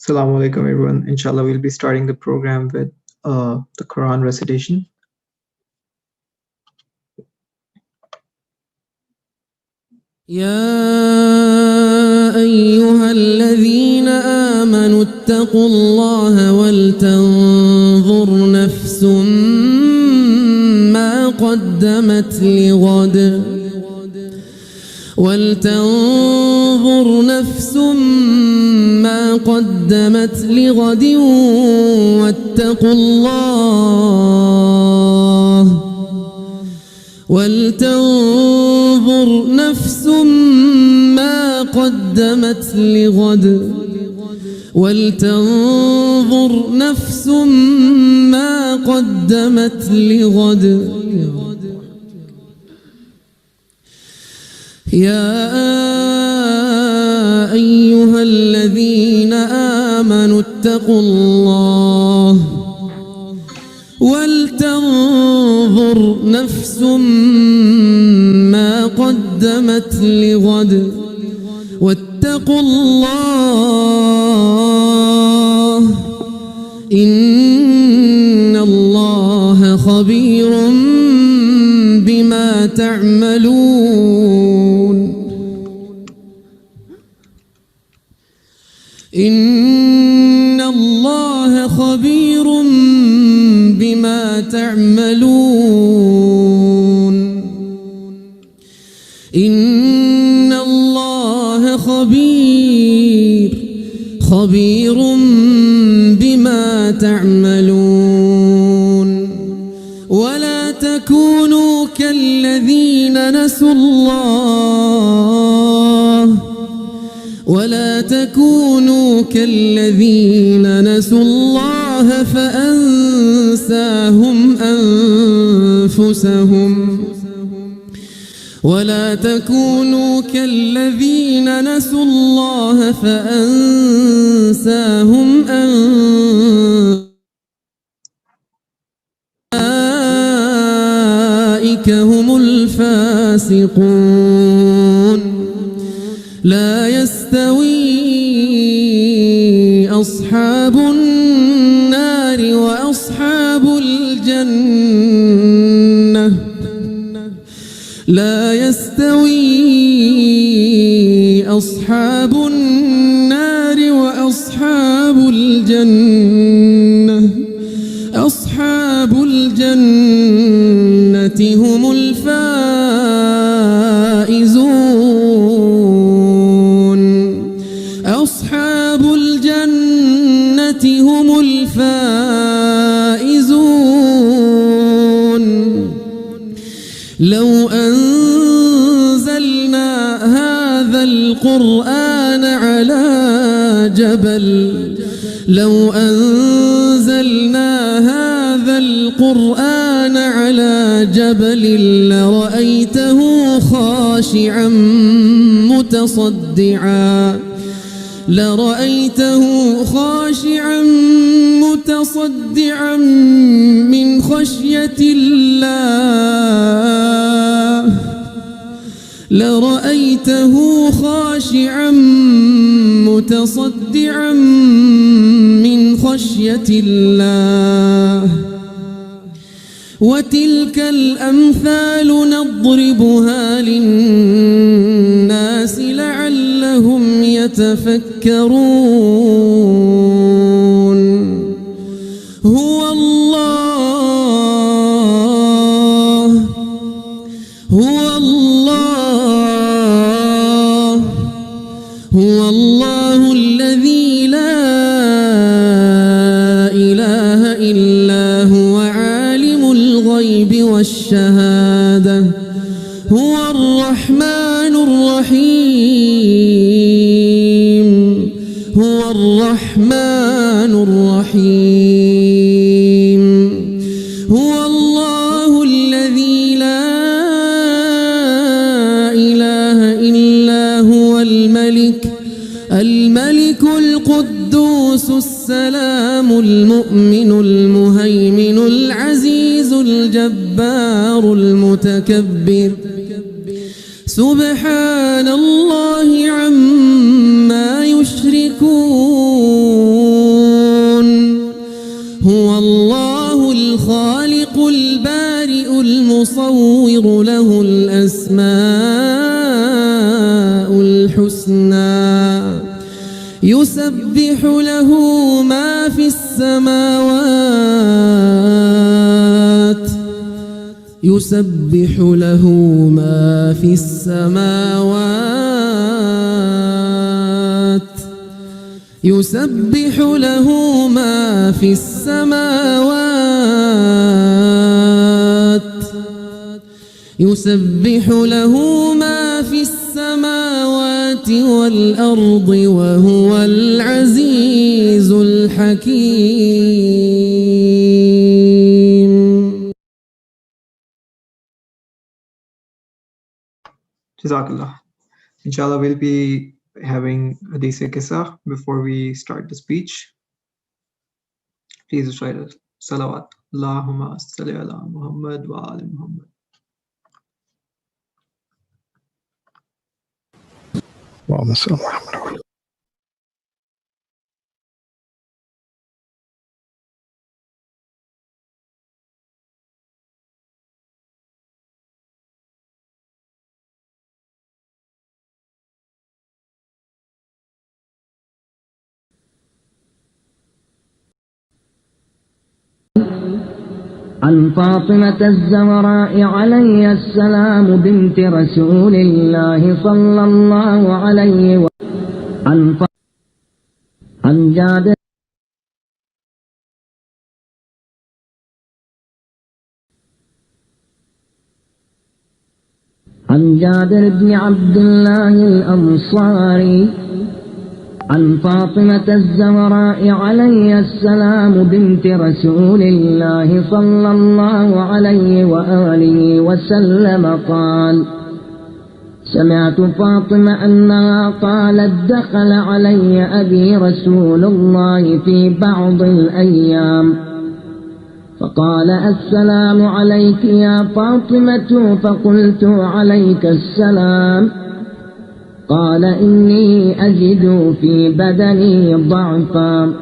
Assalamu alaikum everyone. Inshallah, we'll be starting the program with the Quran recitation. يا أيها الذين آمنوا اتقوا الله ولتنظر نفس ما قدمت لغد واتقوا الله ولتنظر نفس ما قدمت لغد يا أيها الذين آمنوا اتقوا الله ولتنظر نفس ما قدمت لغد واتقوا الله إن الله خبير بما تعملون إن الله خبير بما تعملون إن الله خبير بما تعملون ولا تكونوا كالذين نسوا الله فأنساهم أنفسهم ولا تكونوا كالذين نسوا الله فأنساهم أولئك هم الفاسقون لا يستوي أصحاب النار وأصحاب الجنة لا يستوي أصحاب النار وأصحاب الجنة أصحاب الجنة هم الفائزون أصحاب الجنة هم الفائزون لو أنزلنا هذا القرآن على جبل لرأيته خاشعا متصدعا من خشية الله لرأيته خاشعا متصدعا من خشية الله وتلك الأمثال نضربها للناس لعلهم يتفكرون هو الله الذي لا إله إلا هو عالم الغيب والشهادة هو الرحمن الرحيم هو الله الذي لا إله إلا هو الملك القدوس السلام المؤمن المهيمن العزيز الجبار المتكبر سبحان الله عما يشركون. الخالق البارئ المصور له الأسماء الحسنى يسبح له ما في السماوات يسبح له ما في السماوات يسبح له ما في السماوات يسبح له ما في السماوات والأرض وهو العزيز الحكيم. Jazakallah. Inshallah, we'll be having Hadith Qissa before we start the speech. Please recite it. Salawat. Allahumma salli ala Muhammad wa ali Muhammad. اللهم صل على محمد. عن فاطمة الزهراء عليه السلام بنت رسول الله صلى الله عليه وسلم عن جابر بن عبد الله الأنصاري عن فاطمة الزهراء عليه السلام بنت رسول الله صلى الله عليه وآله وسلم قال: سمعت فاطمة أنها قالت: دخل علي أبي رسول الله في بعض الأيام فقال: السلام عليك يا فاطمة. فقلت: عليك السلام. قال: إني أجد في بدني ضعفا.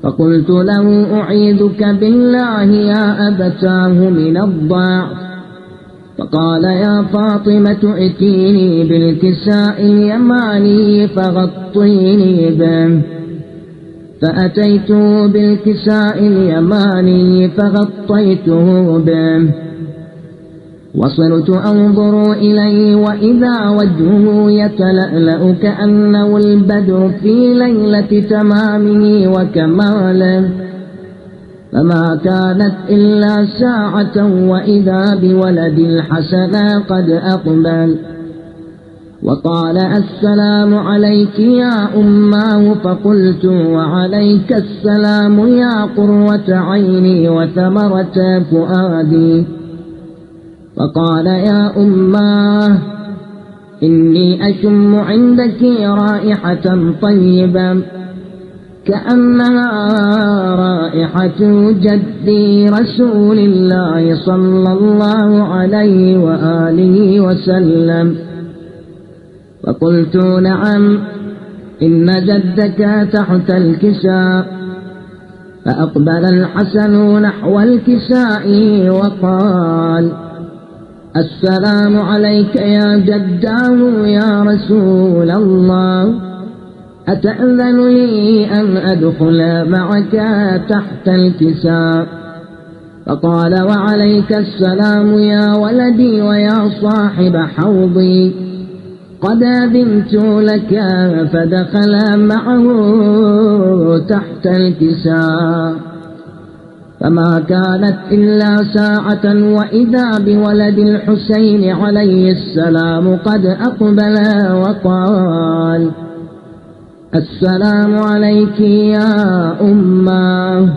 فقلت له: أعيذك بالله يا أبتاه من الضعف. فقال: يا فاطمة ائتيني بالكساء اليماني فغطيني به. فأتيته بالكساء اليماني فغطيته به، وصرت أنظر إليه وإذا وجهه يتلألأ كأنه البدر في ليلة تمامه وكماله، فما كانت إلا ساعة وإذا بولد الحسن قد أقبل وقال: السلام عليك يا أماه. فقلت: وعليك السلام يا قرة عيني وثمرة فؤادي. فقال: يا أماه إني أشم عندك رائحة طيبة كأنها رائحة جدي رسول الله صلى الله عليه وآله وسلم. فقلت: نعم، إن جدك تحت الكساء. فأقبل الحسن نحو الكساء وقال: السلام عليك يا جداه يا رسول الله، أتأذن لي أن أدخل معك تحت الكساء؟ فقال: وعليك السلام يا ولدي ويا صاحب حوضي، قد أذنت لك. فدخل معه تحت الكساء، فما كانت إلا ساعة وإذا بولد الحسين عليه السلام قد أقبل وقال: السلام عليك يا أماه.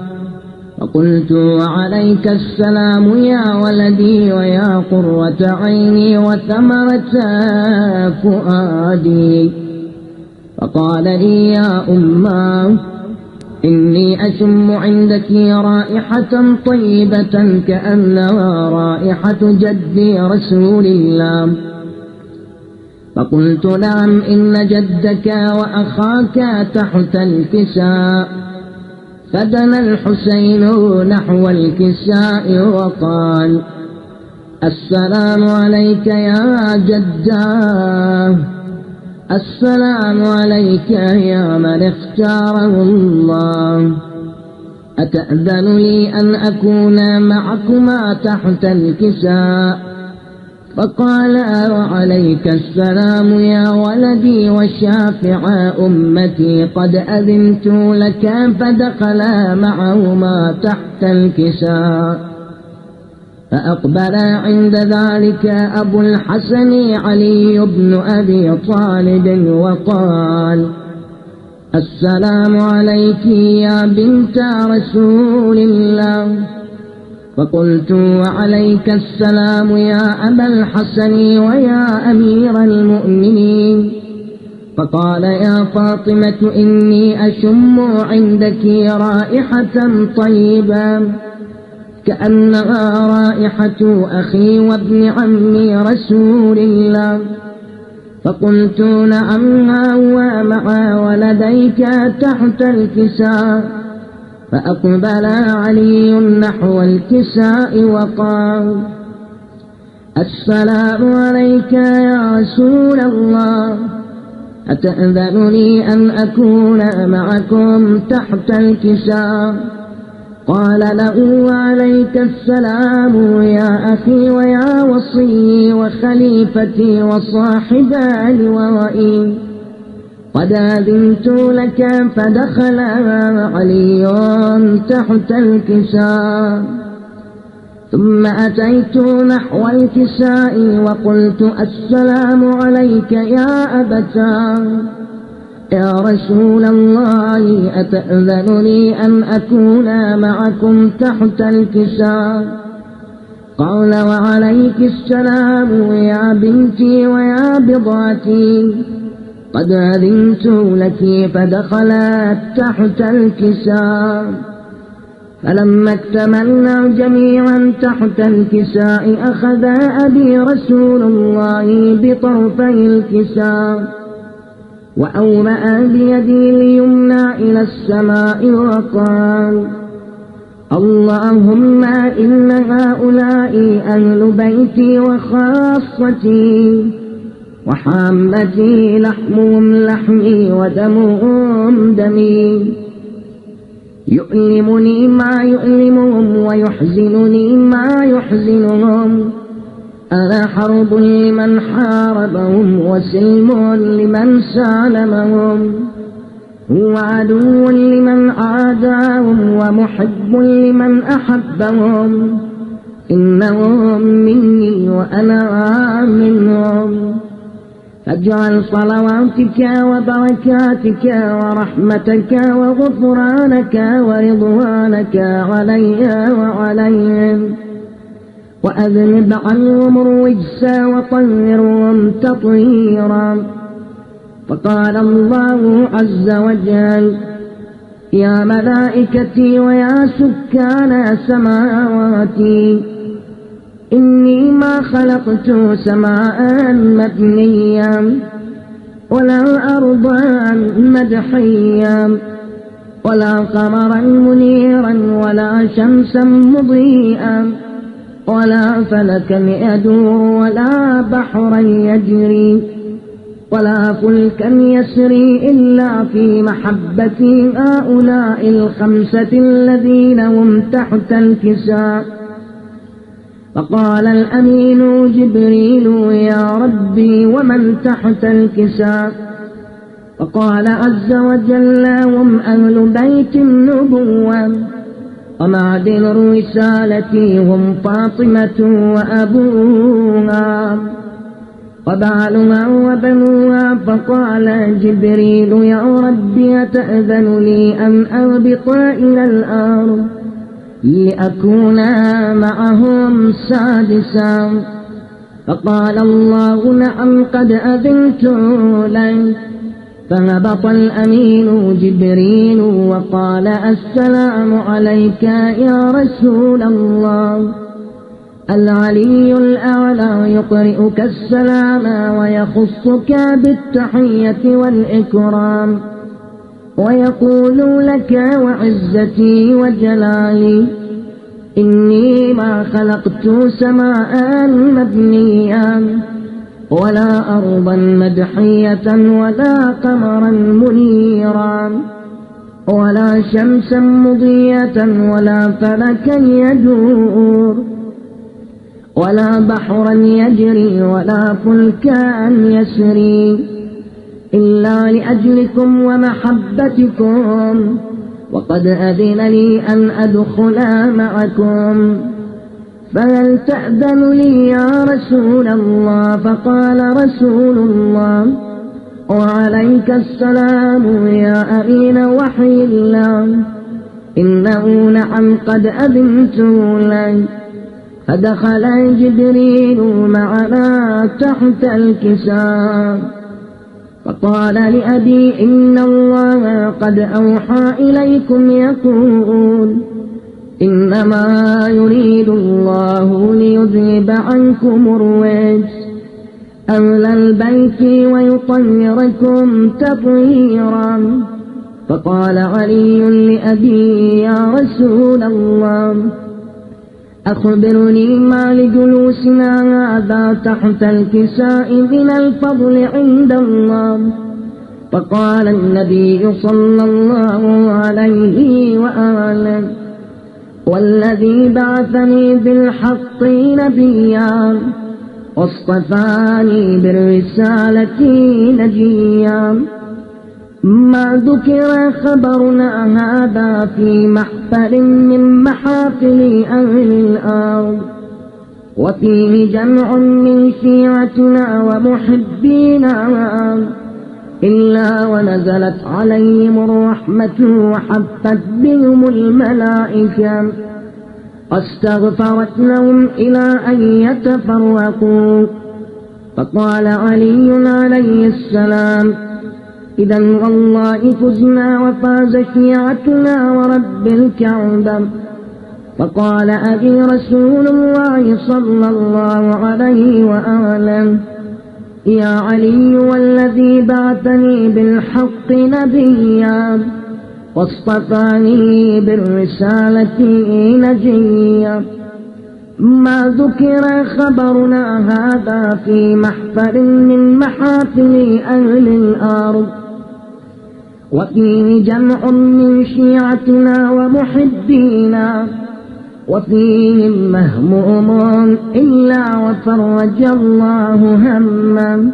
فقلت: وعليك السلام يا ولدي ويا قرة عيني وثمرة فؤادي. فقال لي: يا أماه إني أشم عندك رائحة طيبة كأنها رائحة جدي رسول الله. فقلت: نعم، إن جدك وأخاك تحت الكساء. فدنا الحسين نحو الكساء وقال: السلام عليك يا جداه، السلام عليك يا من اختاره الله، أتأذن لي أن أكون معكما تحت الكساء؟ فقال: وعليك السلام يا ولدي وشافع أمتي، قد أذنت لك. فدخلا معهما تحت الكساء. فأقبل عند ذلك أبو الحسن علي بن أبي طالب وقال: السلام عليك يا بنت رسول الله. فقلت: وعليك السلام يا أبا الحسن ويا أمير المؤمنين. فقال: يا فاطمة إني أشم عندك رائحة طيبة كأنها رائحة أخي وابن عمي رسول الله. فقلت: نعم هو مع ولديك تحت الكساء. فأقبل علي نحو الكساء وقال: السلام عليك يا رسول الله، أتأذن لي أن أكون معكم تحت الكساء؟ قال له: وعليك السلام يا أخي ويا وصي وخليفتي وصاحب لوائي، قد أذنت لك. فدخل علي تحت الكساء. ثم أتيت نحو الكساء وقلت: السلام عليك يا أبتاه، يا رسول الله، أتأذن لي أن أكون معكم تحت الكساء؟ قال: وعليك السلام يا بنتي ويا بضعتي، قد أذنت لك. فدخلت تحت الكساء. فلما اكتملنا جميعا تحت الكساء أخذ أبي رسول الله بطرفي الكساء وأومأ بيدي اليمنى إلى السماء وقال: اللهم إن هؤلاء أهل بيتي وخاصتي وحامتي، لحمهم لحمي ودمهم دمي، يؤلمني ما يؤلمهم ويحزنني ما يحزنهم. أنا حرب لمن حاربهم وسلم لمن سالمهم، وعدو لمن عاداهم ومحب لمن أحبهم. إنهم مني وأنا منهم. فاجعل صلواتك وبركاتك ورحمتك وغفرانك ورضوانك علي وعليهم، وأذنب عنهم الرجس وطهرهم تطهيرا. فقال الله عز وجل: يا ملائكتي ويا سكان سماواتي، إني ما خلقت سماء مبنيا ولا أرضا مدحيا ولا قمرا منيرا ولا شمسا مضيئا ولا فلكا يدور ولا بحرا يجري ولا فلكا يسري إلا في محبة هؤلاء الخمسة الذين هم تحت الكساء. فقال الأمين جبريل: يا ربي ومن تحت الكساء؟ فقال عز وجل: هم أهل بيت النبوة ومعدن الرسالة، هم فاطمة وأبوها وبعلها وبنوها. فقال جبريل: يا ربي أتأذن لي أن أهبط إلى الأرض لأكون معهم سادسا؟ فقال الله: نعم قد أذنت لك. فهبط الأمين جبريل وقال: السلام عليك يا رسول الله. العلي الأعلى يقرئك السلام ويخصك بالتحية والإكرام. ويقول لك وعزتي وجلالي إني ما خلقت سماء مبنيا ولا أرضا مدحية ولا قمرا منيرا ولا شمسا مضية ولا فلكا يدور ولا بحرا يجري ولا فلكا يسري إلا لأجلكم ومحبتكم وقد أذن لي أن أدخل معكم فهل تأذن لي يا رسول الله؟ فقال رسول الله وعليك السلام يا أمين وحي الله إنه نعم قد أذنت لك. فدخل جبريل معنا تحت الكساء فقال لأبي إن الله قد أوحى إليكم يقول إنما يريد الله ليذهب عنكم الرجس أهل البيت ويطهركم تطهيرا. فقال علي لأبي يا رسول الله أخبرني ما لجلوسنا هذا تحت الكساء من الفضل عند الله. فقال النبي صلى الله عليه وآله والذي بعثني بالحق نبيا واصطفاني بالرسالة نجيا ما ذكر خبرنا هذا في محفل من محافل أهل الأرض وفيه جمع من شيعتنا ومحبينا إلا ونزلت عليهم الرحمة وحفت بهم الملائكة واستغفرت لهم إلى أن يتفرقوا. فقال علي عليه السلام إذا والله فزنا وفاز شيعتنا ورب الكعبة. فقال أبي رسول الله صلى الله عليه وآله يا علي والذي بعثني بالحق نبيا واصطفاني بالرسالة نجيا ما ذكر خبرنا هذا في محفل من محافل أهل الأرض وفيه جمع من شيعتنا ومحبينا وفيهم مهموم إلا وفرج الله هما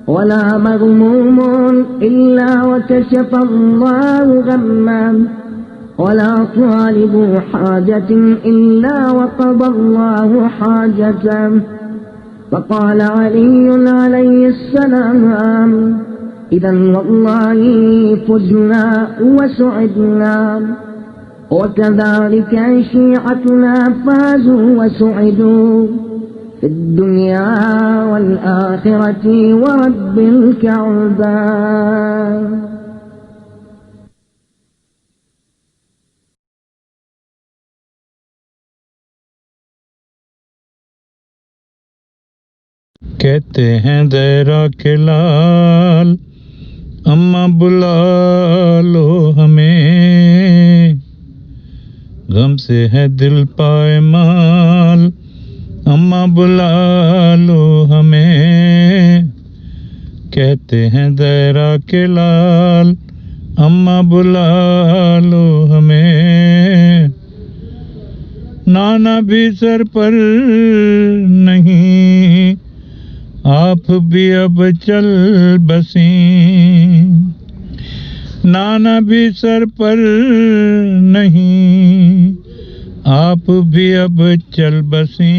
ولا مغموم إلا وكشف الله غما ولا طالب حاجة إلا وقضى الله حاجته. فقال علي عليه السلام إذا والله فزنا وسعدنا وكذلك شيعتنا فازوا وسعدوا في الدنيا والآخرة ورب الكعبة. कहते हैं ज़हरा के लाल अम्मा बुला लो हमें गम से है दिल पायमाल अम्मा बुला लो हमें कहते हैं ज़हरा के लाल अम्मा बुला लो हमें नाना भी सर पर नहीं आप भी अब चल बसी नाना भी सर पर नहीं आप भी अब चल बसी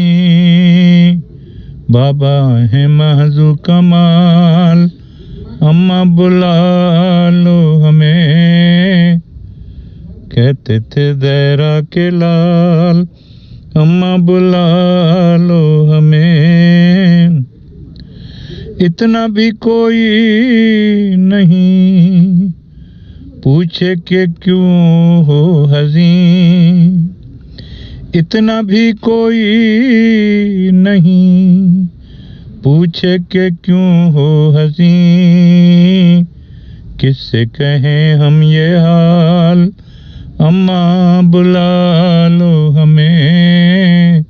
बाबा है महजू कमाल अम्मा बुला लो हमें कहते थे ज़हरा के लाल अम्मा बुला लो हमें इतना भी कोई नहीं पूछे कि क्यों हो हज़ीं इतना भी कोई नहीं पूछे कि क्यों हो हज़ीं किससे कहें हम ये हाल, अम्मा बुला लो हमें।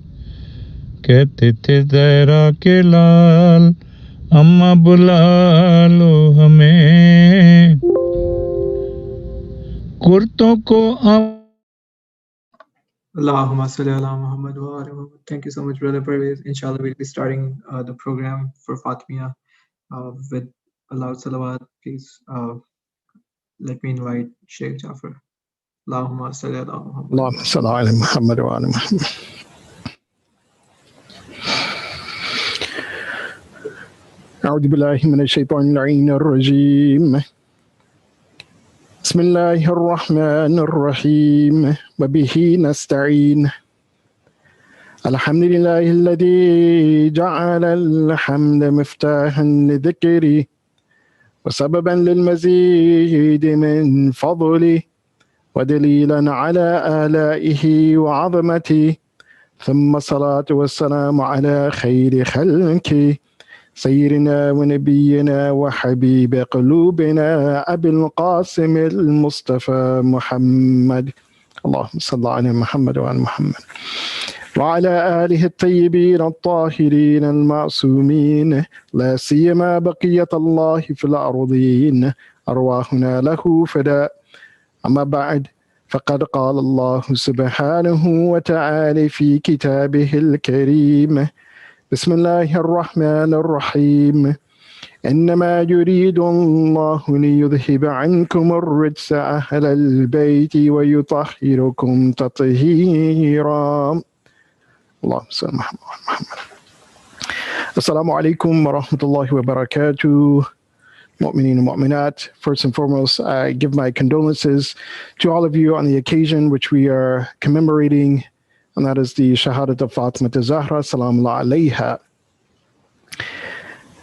कहते थे ज़हरा के लाल, अम्मा बुला लो हमें। कुर्तों को Allahumma salli ala Muhammad wa ala Muhammad. Thank you so much, Brother Pervez. Inshallah, we'll be starting the program for Fatimiyya with a loud salawat. Please let me invite Sheikh Jafar. Allahumma salli ala Muhammad. اللهم صل على محمد وعلى محمد. أعوذ بالله من الشيطان اللعين الرجيم. بسم الله الرحمن الرحيم وبه نستعين. الحمد لله الذي جعل الحمد مفتاحا لذكري وسببا للمزيد من فضله ودليلا على آلائه وعظمته، ثم الصلاة والسلام على خير خلقه سيدنا ونبينا وحبيب قلوبنا أبي القاسم المصطفى محمد. اللهم صل على محمد وعلى محمد وعلى آله الطيبين الطاهرين المعصومين، لا سيما بقية الله في الأرضين، أرواحنا له فداء. أما بعد، فقد قال الله سبحانه وتعالى في كتابه الكريم: بسم الله الرحمن الرحيم. إنما يريد الله ليذهب عنكم الرجس أهل البيت ويطهركم تطهيرا. اللهم صل على محمد. Assalamu alaikum wa rahmatullahi wa barakatuh. Mu'mineen and mu'minat. First and foremost, I give my condolences to all of you on the occasion which we are commemorating, and that is the Shahadat of Fatima Zahra, salamullah alayha.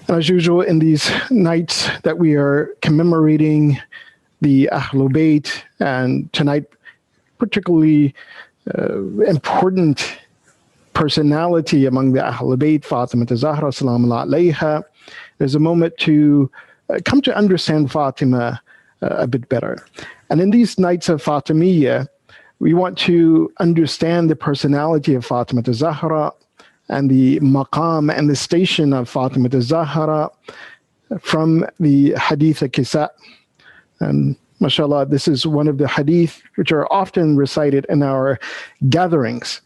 And as usual, in these nights that we are commemorating the Ahlul Bayt, and tonight, particularly important personality among the Ahlul Bayt, Fatima Zahra, salamullah alayha, there's a moment to come to understand Fatima a bit better. And in these nights of Fatimiyya, we want to understand the personality of Fatima Zahra and the maqam and the station of Fatima Zahra from the Hadith al-Kisa. And mashallah, this is one of the hadith which are often recited in our gatherings.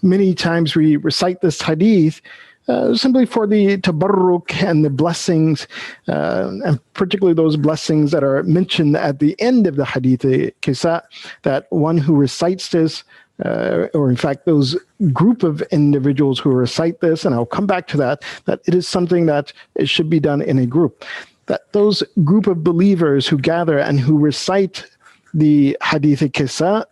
Many times we recite this hadith simply for the tabarruk and the blessings, and particularly those blessings that are mentioned at the end of the hadith kisa, that one who recites this, or in fact those group of individuals who recite this, and I'll come back to that it is something that it should be done in a group, that those group of believers who gather and who recite the hadith kisa,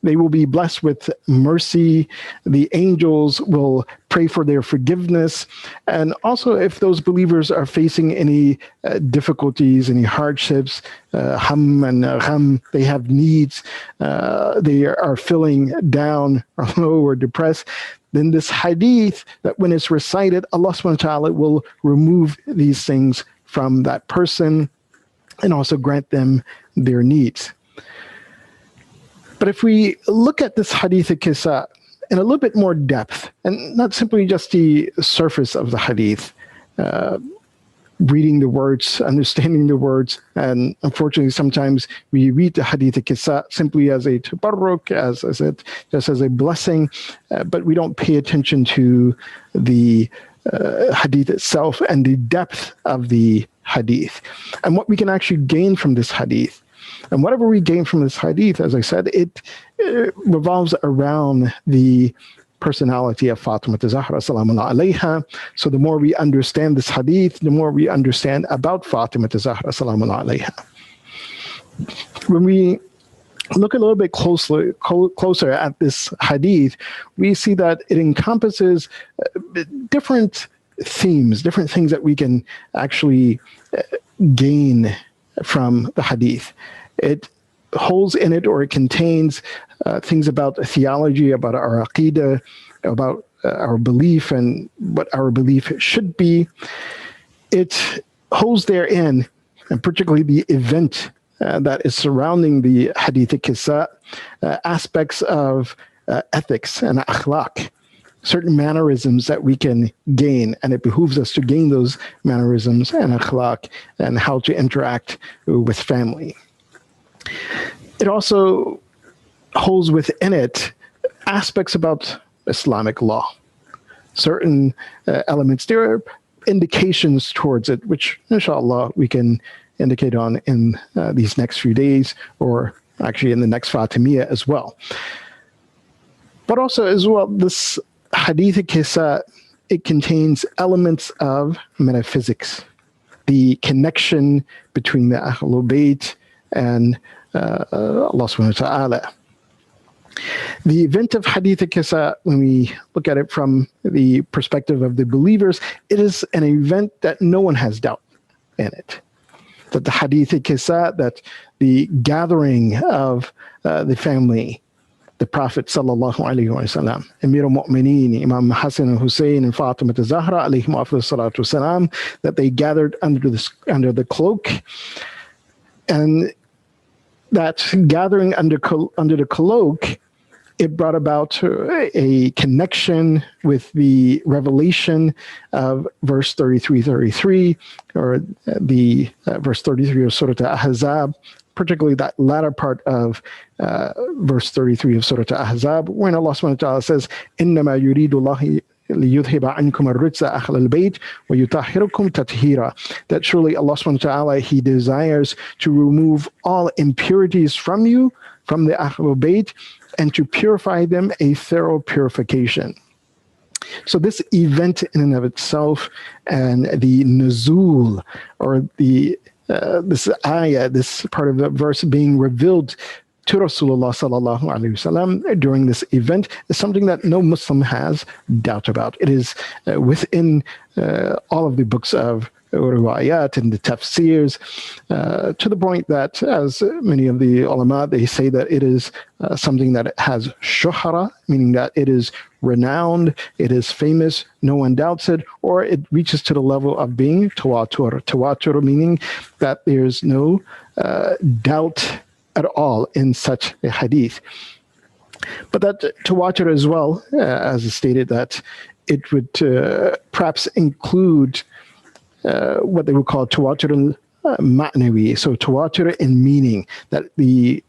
they will be blessed with mercy. The angels will pray for their forgiveness. And also, if those believers are facing any difficulties, any hardships, ham and gham, they have needs, they are feeling down or low or depressed, then this hadith, that when it's recited, Allah subhanahu wa ta'ala will remove these things from that person and also grant them their needs. But if we look at this hadith al-Kisa in a little bit more depth, and not simply just the surface of the hadith, reading the words, understanding the words, and unfortunately sometimes we read the hadith al-Kisa simply as a tabarruk, as I said, just as a blessing, but we don't pay attention to the hadith itself and the depth of the hadith, and what we can actually gain from this hadith. And whatever we gain from this hadith, as I said, it revolves around the personality of Fatima Zahra, salamullah alayha. So the more we understand this hadith, the more we understand about Fatima Zahra, salamullah alayha. When we look a little bit closer at this hadith, we see that it encompasses different themes, different things that we can actually gain from the hadith. It holds in it, or it contains things about theology, about our aqidah, about our belief and what our belief should be. It holds therein and particularly the event that is surrounding the Hadith al-Kisa, aspects of ethics and akhlaq, certain mannerisms that we can gain, and it behooves us to gain those mannerisms and akhlaq and how to interact with family. It also holds within it aspects about Islamic law, certain elements. There are indications towards it, which inshallah we can indicate on in these next few days, or actually in the next Fatimiya as well. But also as well, this Hadith al-Kisa, it contains elements of metaphysics, the connection between the Ahlul Bayt and Allah subhanahu wa ta'ala. The event of Hadith al-Kisa, when we look at it from the perspective of the believers, it is an event that no one has doubt in it. That the Hadith al-Kisa, that the gathering of the family, the Prophet sallallahu alaihi wasallam, Amir al-Mu'mineen, Imam Hassan and Hussein and Fatima Zahra alayhim afdal salatu wasalam, that they gathered under the cloak, and that gathering under the cloak, it brought about a connection with the revelation of verse 33, or the verse 33 of Surah Al-Ahzab, particularly that latter part of verse 33 of Surah Al-Ahzab, when Allah subhanahu wa ta'ala says, إِنَّمَا يُرِيدُ اللَّهِ لِيُذْهِبَ عَنْكُمَ الرِّجْسَ أَهْلَ الْبَيْتِ وَيُطَهِّرَكُمْ تَطْهِيرًا. That surely Allah subhanahu wa ta'ala, He desires to remove all impurities from you, from the Ahlul Bayt, and to purify them a thorough purification. So this event in and of itself, and the nuzul, or the this ayah, this part of the verse being revealed to Rasulullah sallallahu alaihi wasallam during this event, is something that no Muslim has doubt about. It is within all of the books of riwayat and the tafsirs, to the point that, as many of the ulama, they say that it is something that has shuhara, meaning that it is renowned, it is famous, no one doubts it, or it reaches to the level of being tawatur. Tawatur meaning that there's no doubt at all in such a hadith. But that tawatur as well, as is stated, that it would perhaps include what they would call tawatur al-ma'nawi, so tawatur in meaning, that the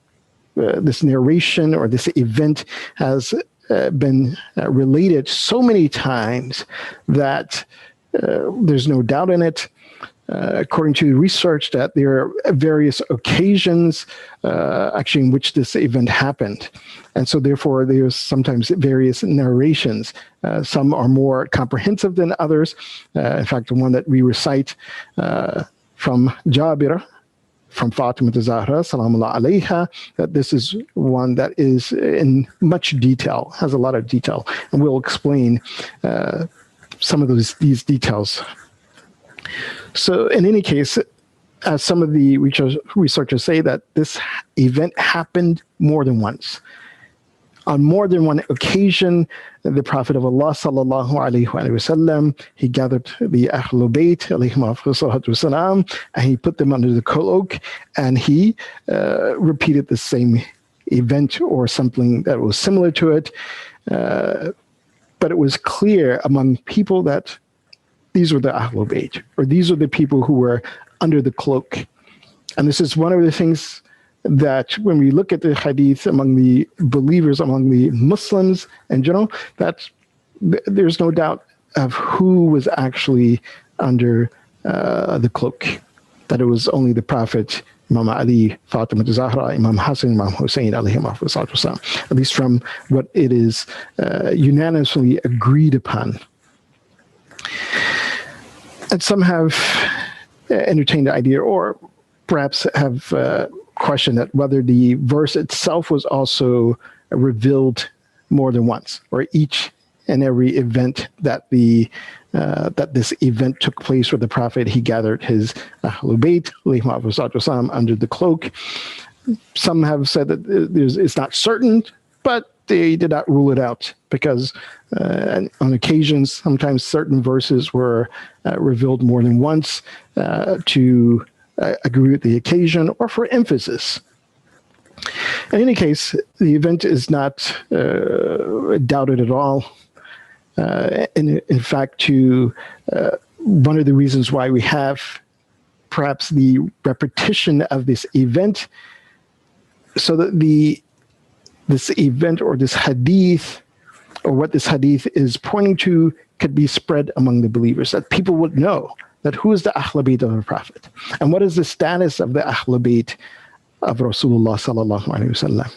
this narration or this event has been related so many times that there's no doubt in it. According to research, that there are various occasions actually in which this event happened. And so therefore there's sometimes various narrations. Some are more comprehensive than others. In fact, the one that we recite from Jabir, from Fatima Zahra, salamullah alayha, that this is one that is in much detail, has a lot of detail. And we'll explain some of these details. So in any case, as some of the researchers say, that this event happened more than once. On more than one occasion, the Prophet of Allah sallallahu alaihi wasallam, he gathered the Ahlul Bayt alayhim afdal wasalam, and he put them under the cloak, and he repeated the same event or something that was similar to it. But it was clear among people that these were the Ahlul Bayt, or these are the people who were under the cloak. And this is one of the things that when we look at the hadith among the believers, among the Muslims in general, that there's no doubt of who was actually under the cloak, that it was only the Prophet, Imam Ali, Fatima Zahra, Imam Hassan, Imam Hussein, alayhim afdal wasalam, at least from what it is unanimously agreed upon. And some have entertained the idea, or perhaps have questioned that whether the verse itself was also revealed more than once, or each and every event that that this event took place where the Prophet, he gathered his Ahlul Bayt alayhim afdal wasalam under the cloak. Some have said that it's not certain, but they did not rule it out, because on occasions, sometimes certain verses were revealed more than once to agree with the occasion, or for emphasis. In any case, the event is not doubted at all. In fact, one of the reasons why we have perhaps the repetition of this event, so that this event or this hadith, or what this hadith is pointing to, could be spread among the believers, that people would know that who is the Ahl Bayt of the Prophet, and what is the status of the Ahl Bayt of Rasulullah sallallahu alaihi wasallam.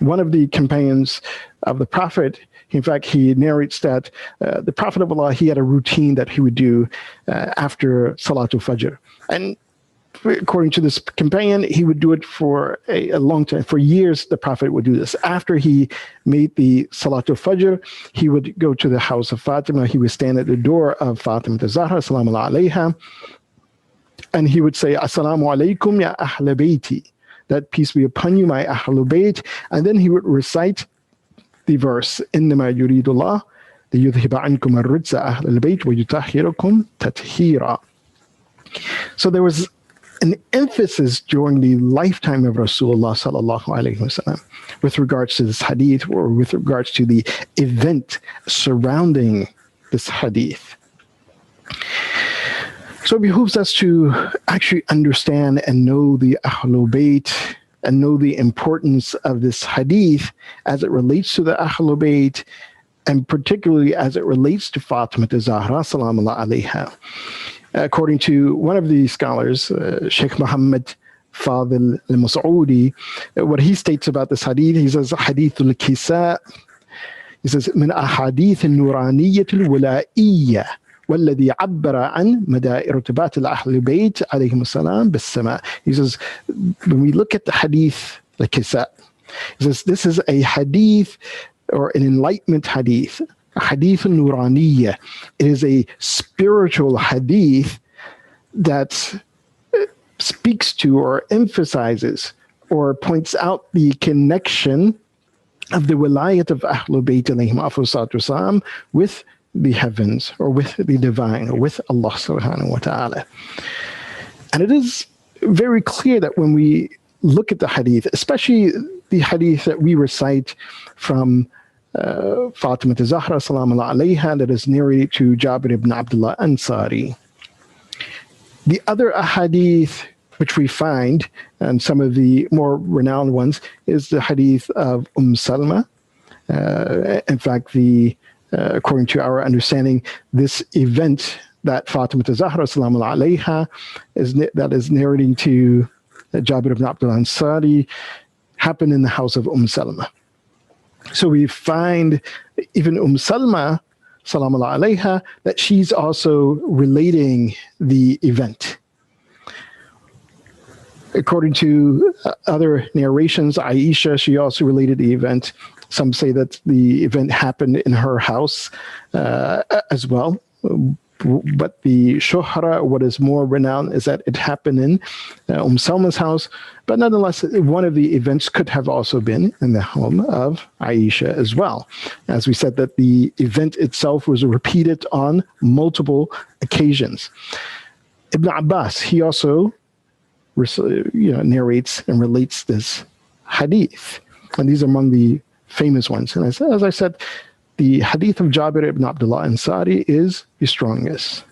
One of the companions of the Prophet, in fact, he narrates that the Prophet of Allah, he had a routine that he would do after Salatul Fajr. And according to this companion, he would do it for a long time. For years, the Prophet would do this. After he made the Salatul Fajr, he would go to the house of Fatima. He would stand at the door of Fatima Zahra, salamu alayha, and he would say, Assalamu alaikum ya Ahl Bayti, that peace be upon you, my Ahlul Bayt. And then he would recite the verse, إِنَّمَا يُرِيدُ اللَّهُ لِيُذْهِبَ عَنْكُمُ الرِّجْسَ أَهْلَ الْبَيْتِ وَيُطَهِّرَكُمْ تَطْهِيرًا. So there was an emphasis during the lifetime of Rasulullah sallallahu alaihi wasallam with regards to this hadith, or with regards to the event surrounding this hadith. So it behooves us to actually understand and know the Ahlul Bayt, and know the importance of this hadith as it relates to the Ahlul Bayt, and particularly as it relates to Fatima Zahra salamu alayha. According to one of the scholars, Sheikh Muhammad Fadil al-Mas'udi, what he states about this hadith, he says, Hadith al-Kisa, he says, من أحاديث النورانية الولائية والذي عبر عن مدى ارتباط الأهل البيت عليهم السلام بالسماء. He says, when we look at the hadith al-Kisa, he says, this is a hadith, or an enlightenment hadith, hadith al-Nuraniyya. It is a spiritual hadith that speaks to, or emphasizes, or points out the connection of the wilayat of Ahlul Bayt alayhim afdalus salam with the heavens, or with the divine, or with Allah subhanahu wa ta'ala. And it is very clear that when we look at the hadith, especially the hadith that we recite from Fatima Zahra salamu alayha, that is narrated to Jabir ibn Abdullah Ansari. The other ahadith which we find, and some of the more renowned ones, is the hadith of Salma. In fact, according to our understanding, this event that Fatima Zahra salamu alayha that is narrating to Jabir ibn Abdullah Ansari happened in the house of Salma. So we find even Salma, salamu alayha, that she's also relating the event. According to other narrations, Aisha, she also related the event. Some say that the event happened in her house as well. But the shuhra, what is more renowned, is that it happened in Salma's house. But nonetheless, one of the events could have also been in the home of Aisha as well. As we said, that the event itself was repeated on multiple occasions. Ibn Abbas, he also narrates and relates this hadith. And these are among the famous ones. And as I said, the hadith of Jabir ibn Abdullah Ansari is the strongest.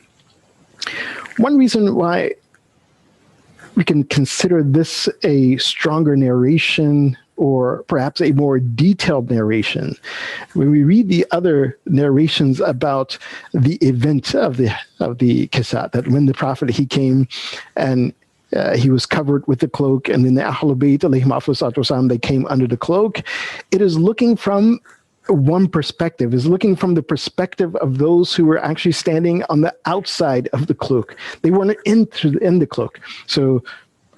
One reason why we can consider this a stronger narration, or perhaps a more detailed narration, when we read the other narrations about the event of the Kisat, that when the Prophet, he came and he was covered with the cloak, and then the Ahlul Bayt alayhim afdalus salam, they came under the cloak. It is looking from one perspective, is looking from the perspective of those who were actually standing on the outside of the cloak. They weren't in the cloak. So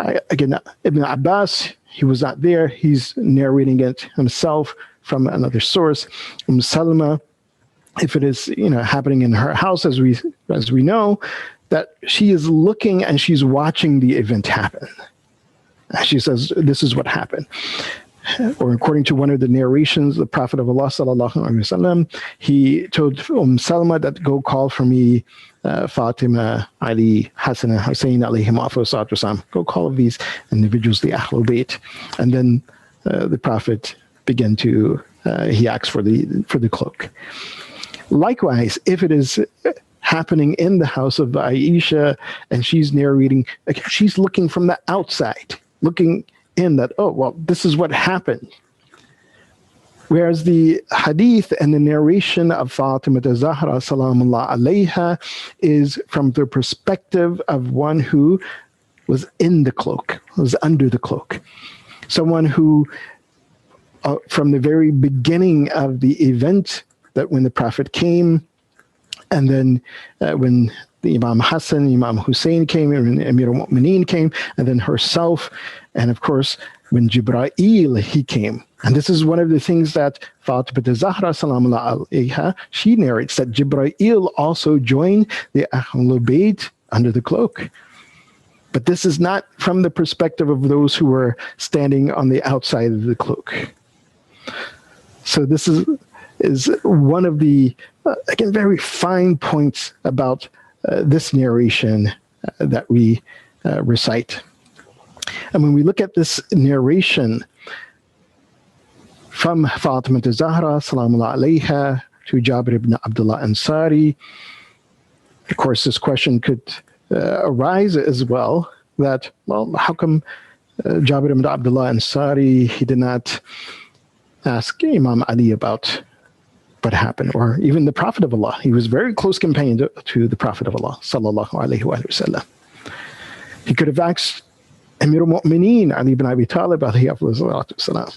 again, Ibn Abbas, he was not there. He's narrating it himself from another source. Salma, if it is happening in her house, as we know, that she is looking and she's watching the event happen. She says, this is what happened. or according to one of the narrations, the Prophet of Allah sallallahu alaihi wasallam, he told Salma that go call for me Fatima, Ali, Hassan, and Hussein alayhim afsalatu wasalam. Go call of these individuals, the Ahlul Bayt. And then the Prophet began to he asked for the cloak. Likewise, if it is happening in the house of Aisha and she's narrating, she's looking from the outside, looking in that, oh, well, this is what happened. Whereas the hadith and the narration of Fatima Zahra salamullah alayha is from the perspective of one who was in the cloak, was under the cloak. Someone who, from the very beginning of the event, that when the Prophet came, and then when the Imam Hassan, Imam Hussein came, and Amir al-Mu'mineen came, and then herself, and of course, when Jibra'il, he came. And this is one of the things that Fatima Zahra salamullah alayha, she narrates that Jibra'il also joined the Ahlul Bayt under the cloak. But this is not from the perspective of those who were standing on the outside of the cloak. So this is one of the, again, very fine points about this narration that we recite. And when we look at this narration from Fatima Zahra, salamullah alayha, to Jabir ibn Abdullah Ansari, of course, this question could arise as well, that, well, how come Jabir ibn Abdullah Ansari, he did not ask Imam Ali about what happened, or even the Prophet of Allah? He was very close companion to the Prophet of Allah, sallallahu alayhi wa sallam. He could have asked Amir al-Mu'mineen, Ali ibn Abi Talib, alayhi salatu salam.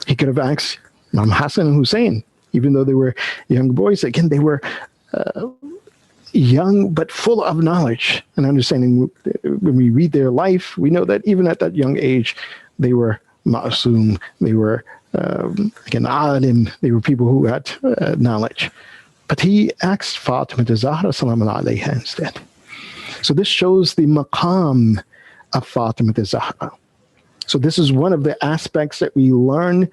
He could have asked Imam Hassan and Hussein, even though they were young boys. Again, they were young but full of knowledge and understanding. When we read their life, we know that even at that young age, they were ma'asum, they were again alim, they were people who had knowledge. But he asked Fatima Zahra salamullah alayha instead. So this shows the maqam of Fatima Zahra. So this is one of the aspects that we learn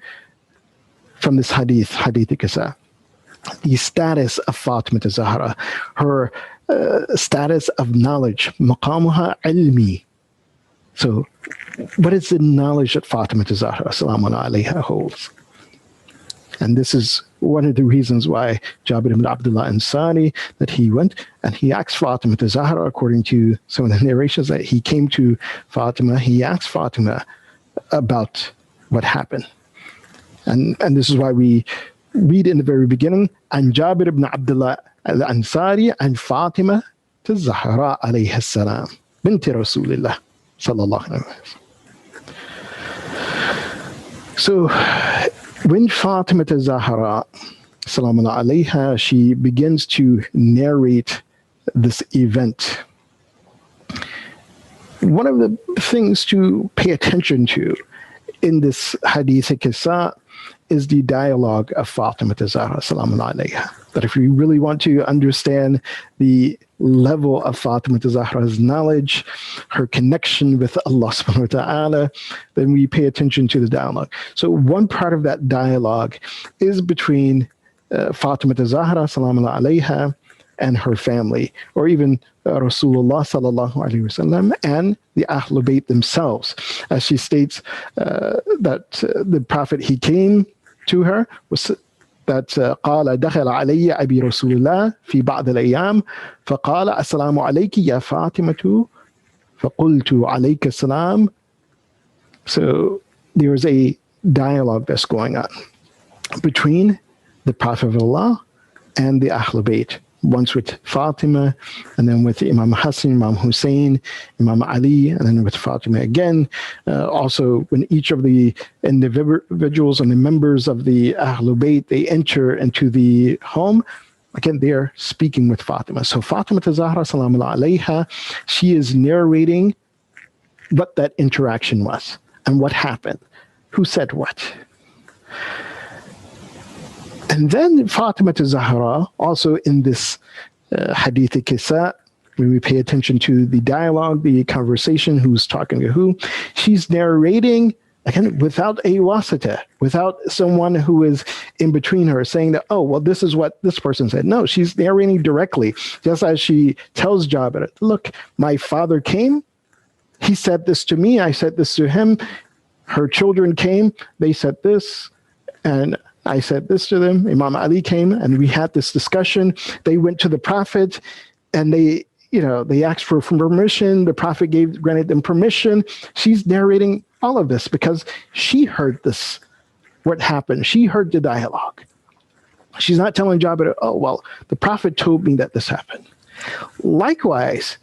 from this hadith Qissa. The status of Fatima Zahra, her status of knowledge, maqamuha ilmi. So what is the knowledge that Fatima Zahra salamullah alayha holds? And this is one of the reasons why Jabir ibn Abdullah Ansari, that he went and he asked Fatima Zahra, according to some of the narrations, that he came to Fatima, he asked Fatima about what happened. And this is why we read in the very beginning, and Jabir ibn Abdullah al-Ansari and Fatima Zahra alayhi salam, binti Rasulillah sallallahu alayhi wa sallam. So when Fatima Zahra salamullah alayha, she begins to narrate this event, one of the things to pay attention to in this hadith Qissa is the dialogue of Fatima Zahra salamullah alayha. That if we really want to understand the level of Fatima Zahra's knowledge, her connection with Allah subhanahu wa ta'ala, then we pay attention to the dialogue. So one part of that dialogue is between Fatima Zahra salamullah alayha and her family, or even Rasulullah sallallahu alaihi wasallam and the Ahlul Bayt themselves. As she states that the Prophet, he came to her, was that قال دخل علي أبي رسول الله في بعض الأيام فقال السلام عليك يا فاطمة فقلت عليك السلام. So there is a dialogue that's going on between the Prophet of Allah and the Ahlul Bayt. Once with Fatima, and then with Imam Hassan, Imam Hussein, Imam Ali, and then with Fatima again. Also, when each of the individuals and the members of the Ahlul Bayt, they enter into the home, again, they are speaking with Fatima. So Fatima Zahra salamullah alayha, she is narrating what that interaction was and what happened, who said what. And then Fatima Zahra, also in this hadith Qissa, when we pay attention to the dialogue, the conversation, who's talking to who, she's narrating again, without a wasita, without someone who is in between her saying that, oh, well, this is what this person said. No, she's narrating directly, just as she tells Jabir, look, my father came, he said this to me, I said this to him, her children came, they said this, and I said this to them. Imam Ali came, and we had this discussion. They went to the Prophet, and they asked for permission. The Prophet granted them permission. She's narrating all of this because she heard this, what happened. She heard the dialogue. She's not telling Jabir, oh, well, the Prophet told me that this happened. Likewise,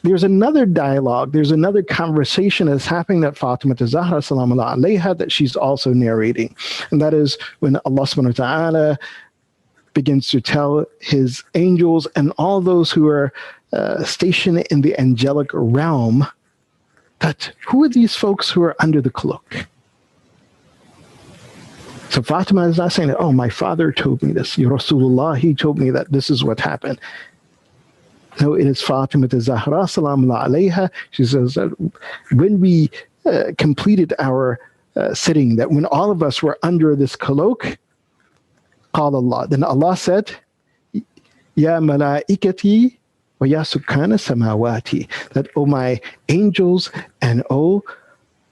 there's another dialogue, there's another conversation that's happening that Fatima Zahra salamullah alayha that she's also narrating. And that is when Allah subhanahu wa ta'ala begins to tell his angels and all those who are stationed in the angelic realm that who are these folks who are under the cloak? So Fatima is not saying that, oh, my father told me this. Ya Rasulullah, he told me that this is what happened. No, it is Fatima Zahra salamullah alayha. She says that when we completed our sitting, that when all of us were under this cloak, قال Allah, then Allah said, Ya malaikati wa ya sukkana samawati, that, oh, my angels and oh,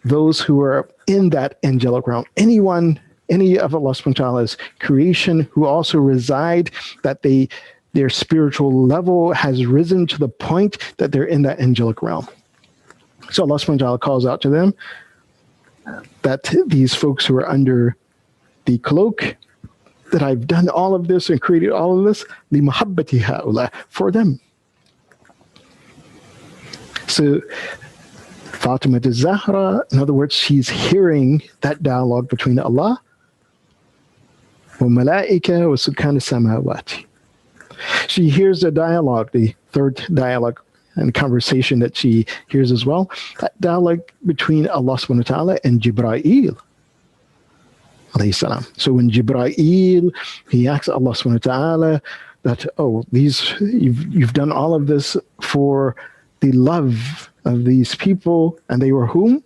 those who are in that angelic realm, any of Allah subhanahu wa ta'ala's creation who also reside, that their spiritual level has risen to the point that they're in that angelic realm. So Allah subhanahu wa ta'ala calls out to them that these folks who are under the cloak, that I've done all of this and created all of this, limahabbati ha'ula, for them. So Fatima Zahra, in other words, she's hearing that dialogue between Allah wa malaika wa sukan samawati. She hears the dialogue, the third dialogue and conversation that she hears as well, that dialogue between Allah subhanahu wa ta'ala and Jibreel alayhi salam. So when Jibreel, he asks Allah subhanahu wa ta'ala that, oh, you've done all of this for the love of these people, and they were whom?